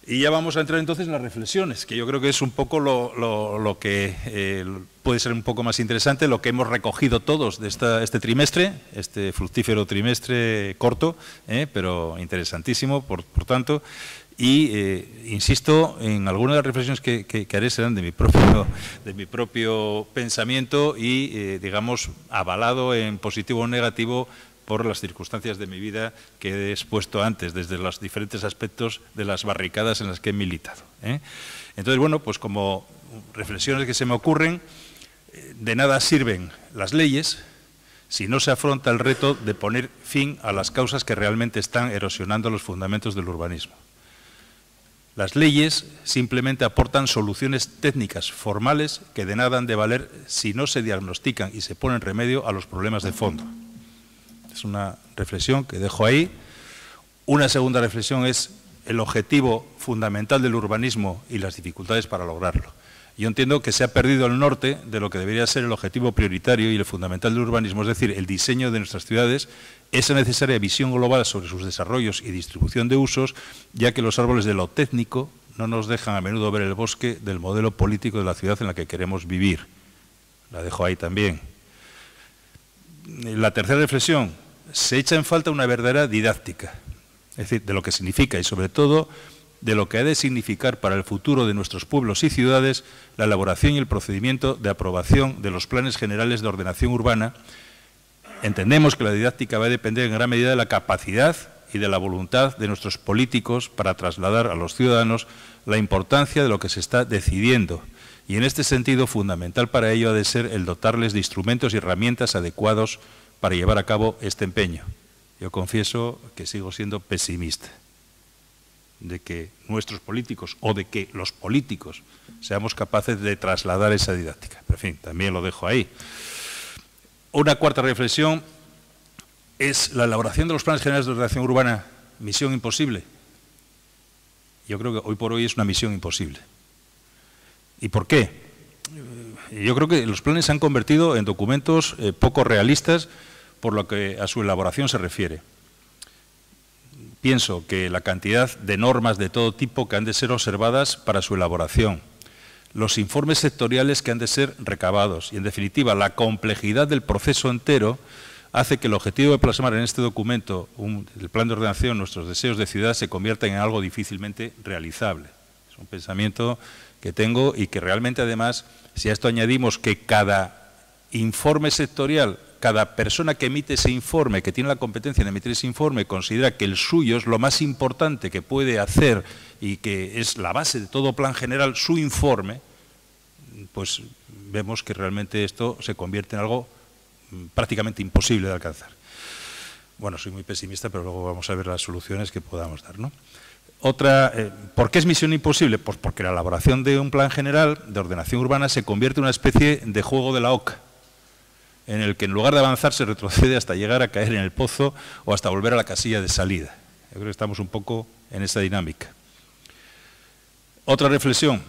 Y ya vamos a entrar entonces en las reflexiones, que yo creo que es un poco lo que puede ser un poco más interesante, lo que hemos recogido todos de este trimestre, este fructífero trimestre corto, pero interesantísimo, por tanto. Y insisto, en algunas de las reflexiones que haré serán de mi propio pensamiento y, digamos, avalado en positivo o negativo por las circunstancias de mi vida que he expuesto antes, desde los diferentes aspectos de las barricadas en las que he militado. Entonces, bueno, pues como reflexiones que se me ocurren, de nada sirven las leyes si no se afronta el reto de poner fin a las causas que realmente están erosionando los fundamentos del urbanismo. Las leyes simplemente aportan soluciones técnicas, formales, que de nada han de valer si no se diagnostican y se ponen remedio a los problemas de fondo. Es una reflexión que dejo ahí. Una segunda reflexión es el objetivo fundamental del urbanismo y las dificultades para lograrlo. Yo entiendo que se ha perdido el norte de lo que debería ser el objetivo prioritario y el fundamental del urbanismo, es decir, el diseño de nuestras ciudades, esa necesaria visión global sobre sus desarrollos y distribución de usos, ya que los árboles de lo técnico no nos dejan a menudo ver el bosque del modelo político de la ciudad en la que queremos vivir. La dejo ahí también. La tercera reflexión, se echa en falta una verdadera didáctica, es decir, de lo que significa y sobre todo de lo que ha de significar para el futuro de nuestros pueblos y ciudades la elaboración y el procedimiento de aprobación de los planes generales de ordenación urbana. Entendemos que la didáctica va a depender en gran medida de la capacidad y de la voluntad de nuestros políticos para trasladar a los ciudadanos la importancia de lo que se está decidiendo. Y en este sentido, fundamental para ello ha de ser el dotarles de instrumentos y herramientas adecuados para llevar a cabo este empeño. Yo confieso que sigo siendo pesimista de que nuestros políticos o de que los políticos seamos capaces de trasladar esa didáctica. Pero, en fin, también lo dejo ahí. Una cuarta reflexión es la elaboración de los planes generales de ordenación urbana, misión imposible. Yo creo que hoy por hoy es una misión imposible. ¿Y por qué? Yo creo que los planes se han convertido en documentos poco realistas por lo que a su elaboración se refiere. Pienso que la cantidad de normas de todo tipo que han de ser observadas para su elaboración, los informes sectoriales que han de ser recabados y, en definitiva, la complejidad del proceso entero hace que el objetivo de plasmar en este documento, el plan de ordenación, nuestros deseos de ciudad, se convierta en algo difícilmente realizable. Es un pensamiento que tengo y que realmente, además, si a esto añadimos que cada informe sectorial, cada persona que emite ese informe, que tiene la competencia de emitir ese informe, considera que el suyo es lo más importante que puede hacer y que es la base de todo plan general, su informe, pues vemos que realmente esto se convierte en algo prácticamente imposible de alcanzar. Bueno, soy muy pesimista, pero luego vamos a ver las soluciones que podamos dar, ¿no? Otra, ¿por qué es misión imposible? Pues porque la elaboración de un plan general de ordenación urbana se convierte en una especie de juego de la oca, en el que en lugar de avanzar se retrocede hasta llegar a caer en el pozo o hasta volver a la casilla de salida. Yo creo que estamos un poco en esa dinámica. Otra reflexión,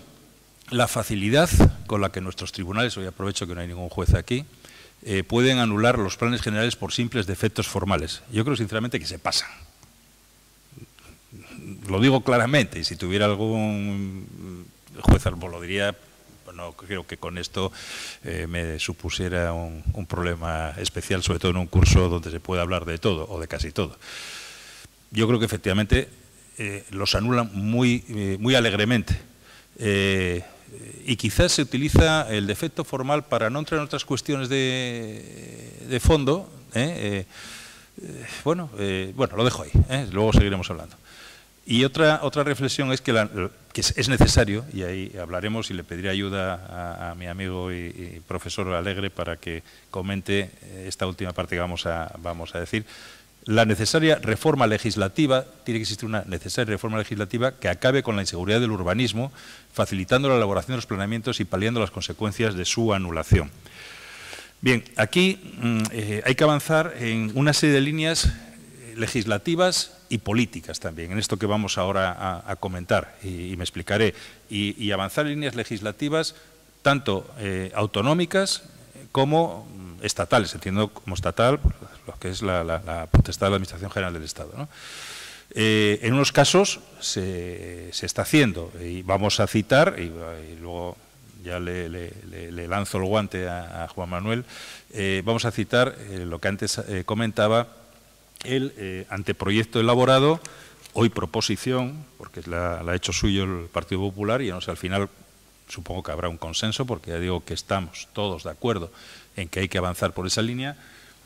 la facilidad con la que nuestros tribunales, hoy aprovecho que no hay ningún juez aquí, pueden anular los planes generales por simples defectos formales. Yo creo sinceramente que se pasan. Lo digo claramente, y si tuviera algún juez lo diría. No creo que con esto me supusiera un problema especial, sobre todo en un curso donde se puede hablar de todo o de casi todo. Yo creo que efectivamente los anulan muy alegremente y quizás se utiliza el defecto formal para no entrar en otras cuestiones de fondo. Bueno, lo dejo ahí, luego seguiremos hablando. Y otra reflexión es que es necesario, y ahí hablaremos y le pediré ayuda a mi amigo y profesor Alegre para que comente esta última parte que vamos a decir. La necesaria reforma legislativa, tiene que existir una necesaria reforma legislativa que acabe con la inseguridad del urbanismo, facilitando la elaboración de los planeamientos y paliando las consecuencias de su anulación. Bien, aquí hay que avanzar en una serie de líneas legislativas y políticas también, en esto que vamos ahora a comentar, y me explicaré, y avanzar en líneas legislativas tanto autonómicas como estatales, entiendo como estatal lo que es la potestad de la Administración General del Estado, ¿no? En unos casos se está haciendo, y vamos a citar, y luego ya le lanzo el guante a Juan Manuel, vamos a citar lo que antes comentaba, el anteproyecto elaborado, hoy proposición, porque la ha hecho suyo el Partido Popular, y no sé, al final supongo que habrá un consenso, porque ya digo que estamos todos de acuerdo en que hay que avanzar por esa línea,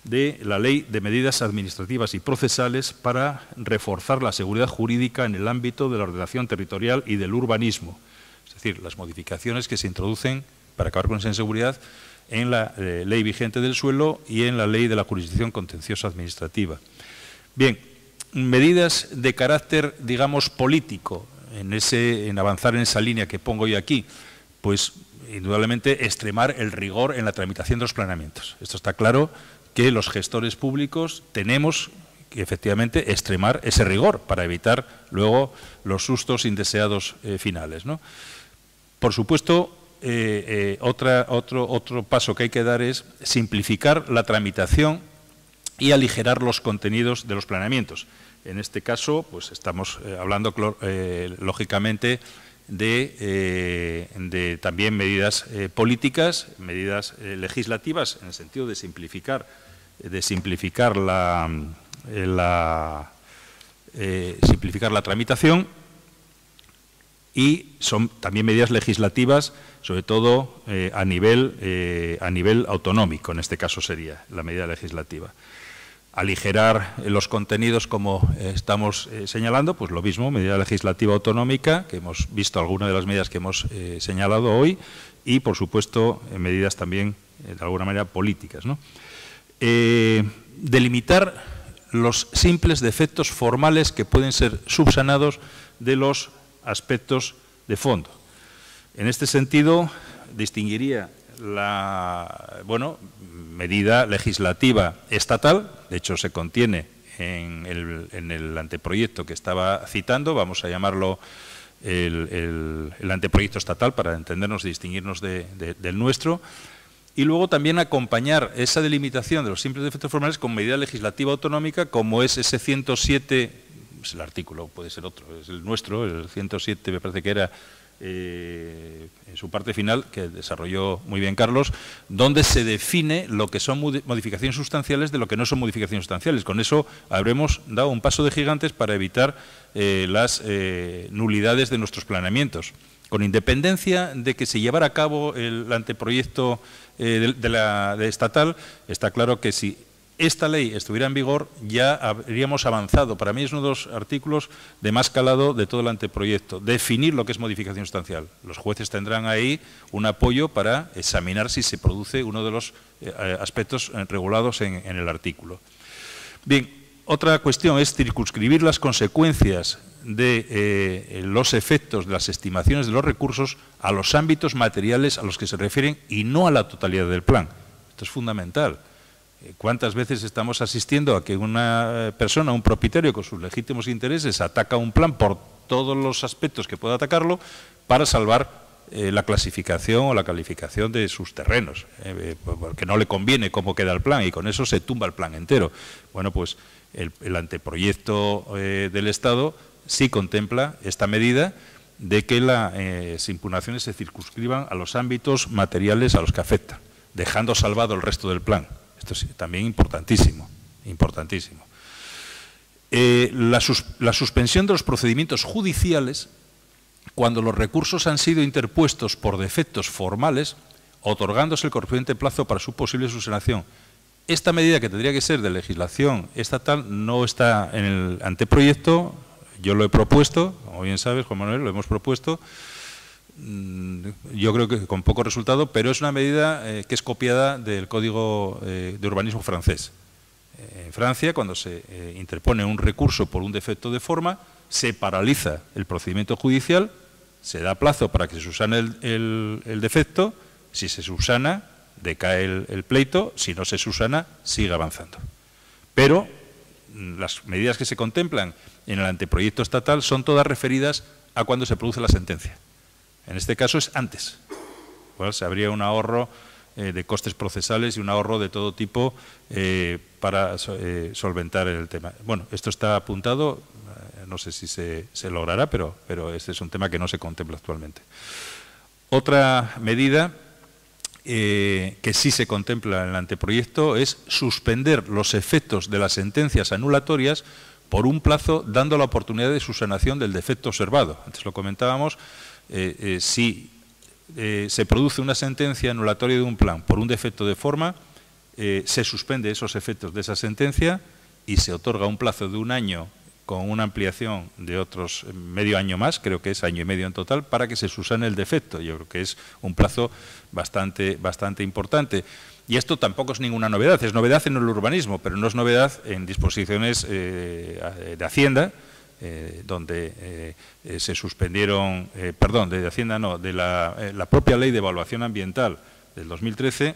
de la Ley de Medidas Administrativas y Procesales para reforzar la seguridad jurídica en el ámbito de la ordenación territorial y del urbanismo. Es decir, las modificaciones que se introducen para acabar con esa inseguridad en la ley vigente del suelo y en la ley de la jurisdicción contenciosa administrativa. Bien, medidas de carácter, digamos, político en avanzar en esa línea que pongo yo aquí, pues indudablemente extremar el rigor en la tramitación de los planeamientos. Esto está claro que los gestores públicos tenemos que efectivamente extremar ese rigor para evitar luego los sustos indeseados finales, ¿no? Por supuesto, otro paso que hay que dar es simplificar la tramitación y aligerar los contenidos de los planeamientos. En este caso, pues estamos hablando lógicamente de también medidas políticas, medidas legislativas, en el sentido de simplificar la tramitación, y son también medidas legislativas, sobre todo a nivel autonómico, en este caso sería la medida legislativa. Aligerar los contenidos, como estamos señalando, pues lo mismo, medida legislativa autonómica, que hemos visto algunas de las medidas que hemos señalado hoy, y, por supuesto, medidas también, de alguna manera, políticas, ¿no? Delimitar los simples defectos formales que pueden ser subsanados de los aspectos de fondo. En este sentido, distinguiría la medida legislativa estatal, de hecho se contiene en el anteproyecto que estaba citando, vamos a llamarlo el anteproyecto estatal para entendernos y distinguirnos del nuestro, y luego también acompañar esa delimitación de los simples defectos formales con medida legislativa autonómica, como es ese 107, pues el artículo puede ser otro, es el nuestro, el 107 me parece que era, en su parte final, que desarrolló muy bien Carlos, donde se define lo que son modificaciones sustanciales de lo que no son modificaciones sustanciales. Con eso habremos dado un paso de gigantes para evitar las nulidades de nuestros planeamientos. Con independencia de que se llevara a cabo el anteproyecto de estatal, está claro que si esta ley estuviera en vigor, ya habríamos avanzado. Para mí es uno de los artículos de más calado de todo el anteproyecto. Definir lo que es modificación sustancial. Los jueces tendrán ahí un apoyo para examinar si se produce uno de los aspectos regulados en el artículo. Bien, otra cuestión es circunscribir las consecuencias de los efectos de las estimaciones de los recursos a los ámbitos materiales a los que se refieren y no a la totalidad del plan. Esto es fundamental. ¿Cuántas veces estamos asistiendo a que una persona, un propietario con sus legítimos intereses ataca un plan por todos los aspectos que pueda atacarlo para salvar la clasificación o la calificación de sus terrenos, porque no le conviene cómo queda el plan y con eso se tumba el plan entero? Bueno, pues el anteproyecto del Estado sí contempla esta medida de que las impugnaciones se circunscriban a los ámbitos materiales a los que afectan, dejando salvado el resto del plan. Esto es también importantísimo, importantísimo. La suspensión de los procedimientos judiciales cuando los recursos han sido interpuestos por defectos formales, otorgándose el correspondiente plazo para su posible subsanación. Esta medida, que tendría que ser de legislación estatal, no está en el anteproyecto. Yo lo he propuesto, como bien sabes, Juan Manuel, lo hemos propuesto. Yo creo que con poco resultado, pero es una medida que es copiada del Código de Urbanismo francés. En Francia, cuando se interpone un recurso por un defecto de forma, se paraliza el procedimiento judicial, se da plazo para que se subsane el defecto. Si se subsana, decae el pleito; si no se subsana, sigue avanzando. Pero las medidas que se contemplan en el anteproyecto estatal son todas referidas a cuando se produce la sentencia. En este caso es antes. Bueno, se habría un ahorro de costes procesales y un ahorro de todo tipo para solventar el tema. Bueno, esto está apuntado, no sé si se logrará, pero este es un tema que no se contempla actualmente. Otra medida que sí se contempla en el anteproyecto es suspender los efectos de las sentencias anulatorias por un plazo, dando la oportunidad de subsanación del defecto observado. Antes lo comentábamos. Si se produce una sentencia anulatoria de un plan por un defecto de forma, se suspende esos efectos de esa sentencia y se otorga un plazo de 1 año con una ampliación de otros medio año más, creo que es 1 año y medio en total, para que se subsane el defecto. Yo creo que es un plazo bastante importante. Y esto tampoco es ninguna novedad. Es novedad en el urbanismo, pero no es novedad en disposiciones de Hacienda, donde se suspendieron, de Hacienda no, de la propia Ley de Evaluación Ambiental del 2013,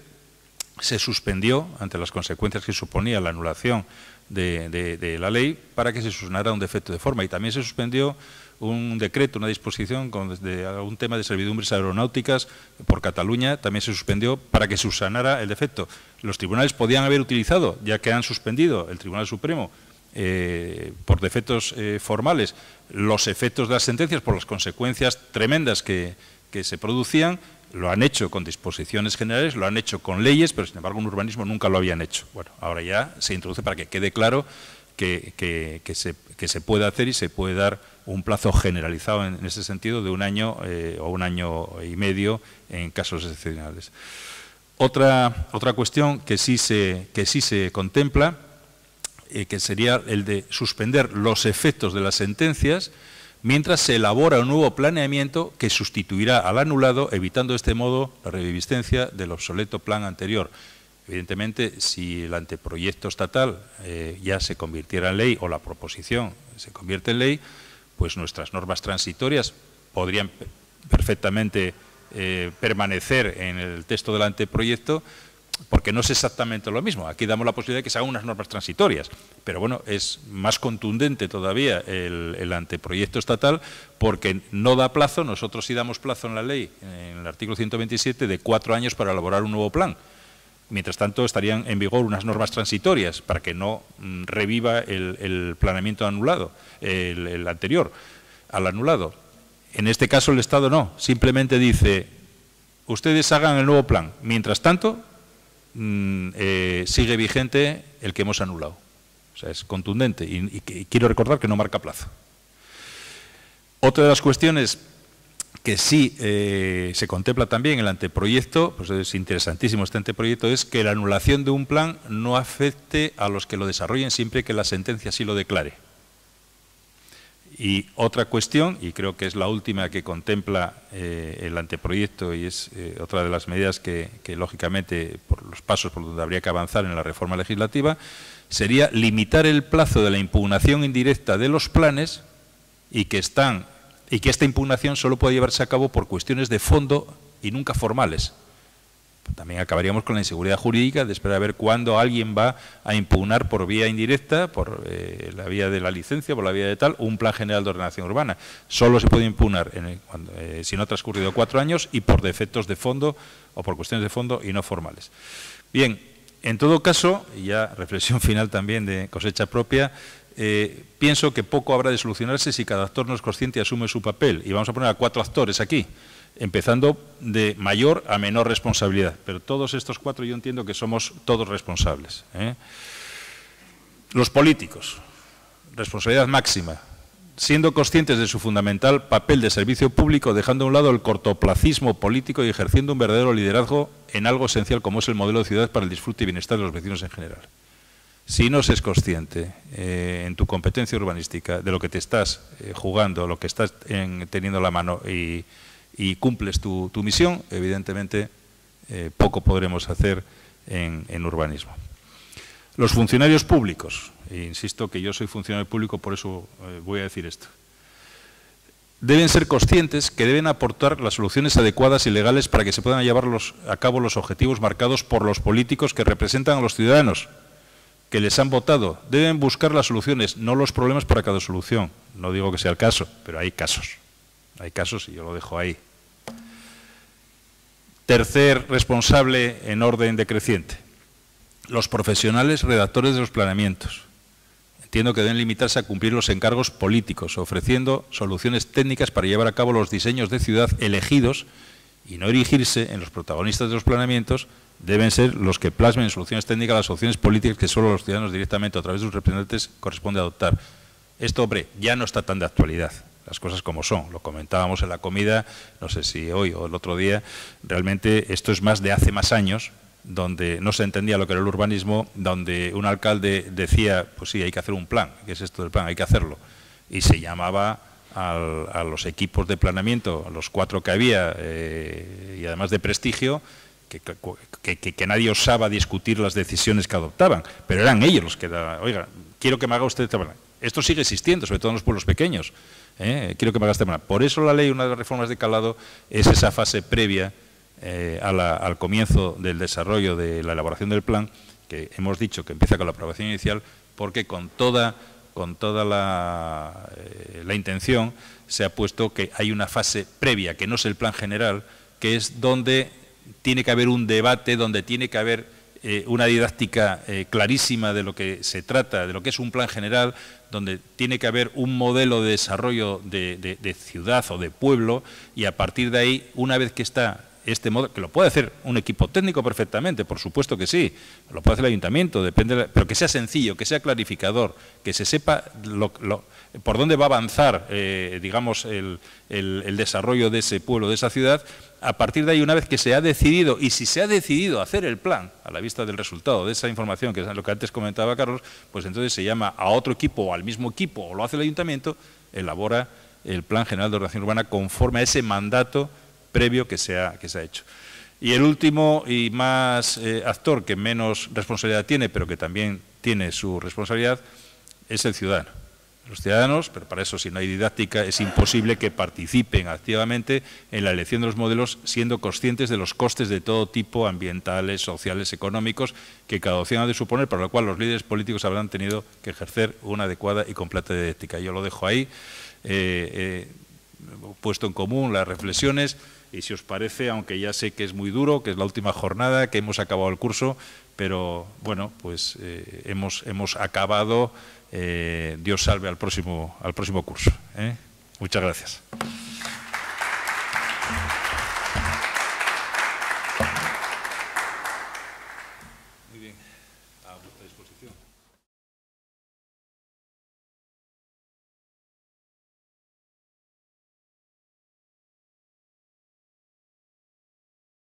se suspendió ante las consecuencias que suponía la anulación de la ley para que se subsanara un defecto de forma. Y también se suspendió un decreto, una disposición de algún tema de servidumbres aeronáuticas por Cataluña, también se suspendió para que subsanara el defecto. Los tribunales podían haber utilizado, ya que han suspendido el Tribunal Supremo, por defectos formales, los efectos de las sentencias por las consecuencias tremendas que se producían. Lo han hecho con disposiciones generales, lo han hecho con leyes, pero sin embargo en urbanismo nunca lo habían hecho. Bueno, ahora ya se introduce para que quede claro que se puede hacer y se puede dar un plazo generalizado en ese sentido de 1 año o 1 año y medio en casos excepcionales. Otra cuestión que sí se contempla, que sería el de suspender los efectos de las sentencias mientras se elabora un nuevo planeamiento que sustituirá al anulado, evitando de este modo la reviviscencia del obsoleto plan anterior. Evidentemente, si el anteproyecto estatal ya se convirtiera en ley o la proposición se convierte en ley, pues nuestras normas transitorias podrían perfectamente permanecer en el texto del anteproyecto, porque no es exactamente lo mismo. Aquí damos la posibilidad de que se hagan unas normas transitorias, pero bueno, es más contundente todavía el anteproyecto estatal porque no da plazo. Nosotros sí damos plazo en la ley, en el artículo 127, de 4 años para elaborar un nuevo plan. Mientras tanto, estarían en vigor unas normas transitorias para que no reviva el planeamiento anulado, el anterior al anulado. En este caso, el Estado no, simplemente dice, ustedes hagan el nuevo plan. Mientras tanto, sigue vigente el que hemos anulado. O sea, es contundente y quiero recordar que no marca plazo. Otra de las cuestiones que sí se contempla también en el anteproyecto, pues es interesantísimo este anteproyecto, es que la anulación de un plan no afecte a los que lo desarrollen siempre que la sentencia así lo declare. Y otra cuestión, y creo que es la última que contempla el anteproyecto y es otra de las medidas que lógicamente por los pasos por donde habría que avanzar en la reforma legislativa, sería limitar el plazo de la impugnación indirecta de los planes y que esta impugnación solo puede llevarse a cabo por cuestiones de fondo y nunca formales. También acabaríamos con la inseguridad jurídica de esperar a ver cuándo alguien va a impugnar por vía indirecta, por la vía de la licencia, por la vía de tal, un plan general de ordenación urbana. Solo se puede impugnar si no ha transcurrido 4 años y por defectos de fondo o por cuestiones de fondo y no formales. Bien, en todo caso, y ya reflexión final también de cosecha propia, pienso que poco habrá de solucionarse si cada actor no es consciente y asume su papel. Y vamos a poner a 4 actores aquí, empezando de mayor a menor responsabilidad. Pero todos estos 4 yo entiendo que somos todos responsables. Los políticos, responsabilidad máxima, siendo conscientes de su fundamental papel de servicio público, dejando a un lado el cortoplacismo político y ejerciendo un verdadero liderazgo en algo esencial como es el modelo de ciudad para el disfrute y bienestar de los vecinos en general. Si no se es consciente en tu competencia urbanística de lo que te estás jugando, lo que estás teniendo la mano y cumples tu misión, evidentemente poco podremos hacer en urbanismo. Los funcionarios públicos, e insisto que yo soy funcionario público, por eso voy a decir esto, deben ser conscientes que deben aportar las soluciones adecuadas y legales para que se puedan llevar a cabo los objetivos marcados por los políticos que representan a los ciudadanos, que les han votado. Deben buscar las soluciones, no los problemas para cada solución. No digo que sea el caso, pero hay casos. Hay casos y yo lo dejo ahí. Tercer responsable en orden decreciente, los profesionales redactores de los planeamientos. Entiendo que deben limitarse a cumplir los encargos políticos, ofreciendo soluciones técnicas para llevar a cabo los diseños de ciudad elegidos y no erigirse en los protagonistas de los planeamientos. Deben ser los que plasmen en soluciones técnicas las soluciones políticas que solo los ciudadanos directamente a través de sus representantes corresponde adoptar. Esto, hombre, ya no está tan de actualidad. Las cosas como son, lo comentábamos en la comida, no sé si hoy o el otro día, realmente esto es más de hace más años, donde no se entendía lo que era el urbanismo, donde un alcalde decía, pues sí, hay que hacer un plan, ¿qué es esto del plan? Hay que hacerlo. Y se llamaba a los equipos de planeamiento, los 4 que había, y además de prestigio, que nadie osaba discutir las decisiones que adoptaban, pero eran ellos los que daban, oiga, quiero que me haga usted este plan. Esto sigue existiendo, sobre todo en los pueblos pequeños. Quiero que me haga este plan. Por eso la ley, una de las reformas de calado, es esa fase previa al comienzo del desarrollo de la elaboración del plan, que hemos dicho que empieza con la aprobación inicial, porque con toda la intención se ha puesto que hay una fase previa, que no es el plan general, que es donde tiene que haber un debate, donde tiene que haber una didáctica clarísima de lo que se trata, de lo que es un plan general, donde tiene que haber un modelo de desarrollo de ciudad o de pueblo, y a partir de ahí, una vez que está este modo, que lo puede hacer un equipo técnico perfectamente, por supuesto que sí, lo puede hacer el ayuntamiento, depende, pero que sea sencillo, que sea clarificador, que se sepa por dónde va a avanzar, digamos, el desarrollo de ese pueblo, de esa ciudad. A partir de ahí, una vez que se ha decidido, y si se ha decidido hacer el plan, a la vista del resultado de esa información, que es lo que antes comentaba Carlos, pues entonces se llama a otro equipo o al mismo equipo, o lo hace el ayuntamiento, elabora el Plan General de Ordenación Urbana conforme a ese mandato previo que se ha hecho. Y el último y más actor que menos responsabilidad tiene, pero que también tiene su responsabilidad, es el ciudadano. Los ciudadanos, pero para eso si no hay didáctica es imposible que participen activamente en la elección de los modelos siendo conscientes de los costes de todo tipo, ambientales, sociales, económicos, que cada opción ha de suponer, para lo cual los líderes políticos habrán tenido que ejercer una adecuada y completa didáctica. Yo lo dejo ahí, puesto en común las reflexiones y si os parece, aunque ya sé que es muy duro, que es la última jornada, que hemos acabado el curso, pero bueno, pues hemos acabado. Dios salve al próximo curso. Muchas gracias.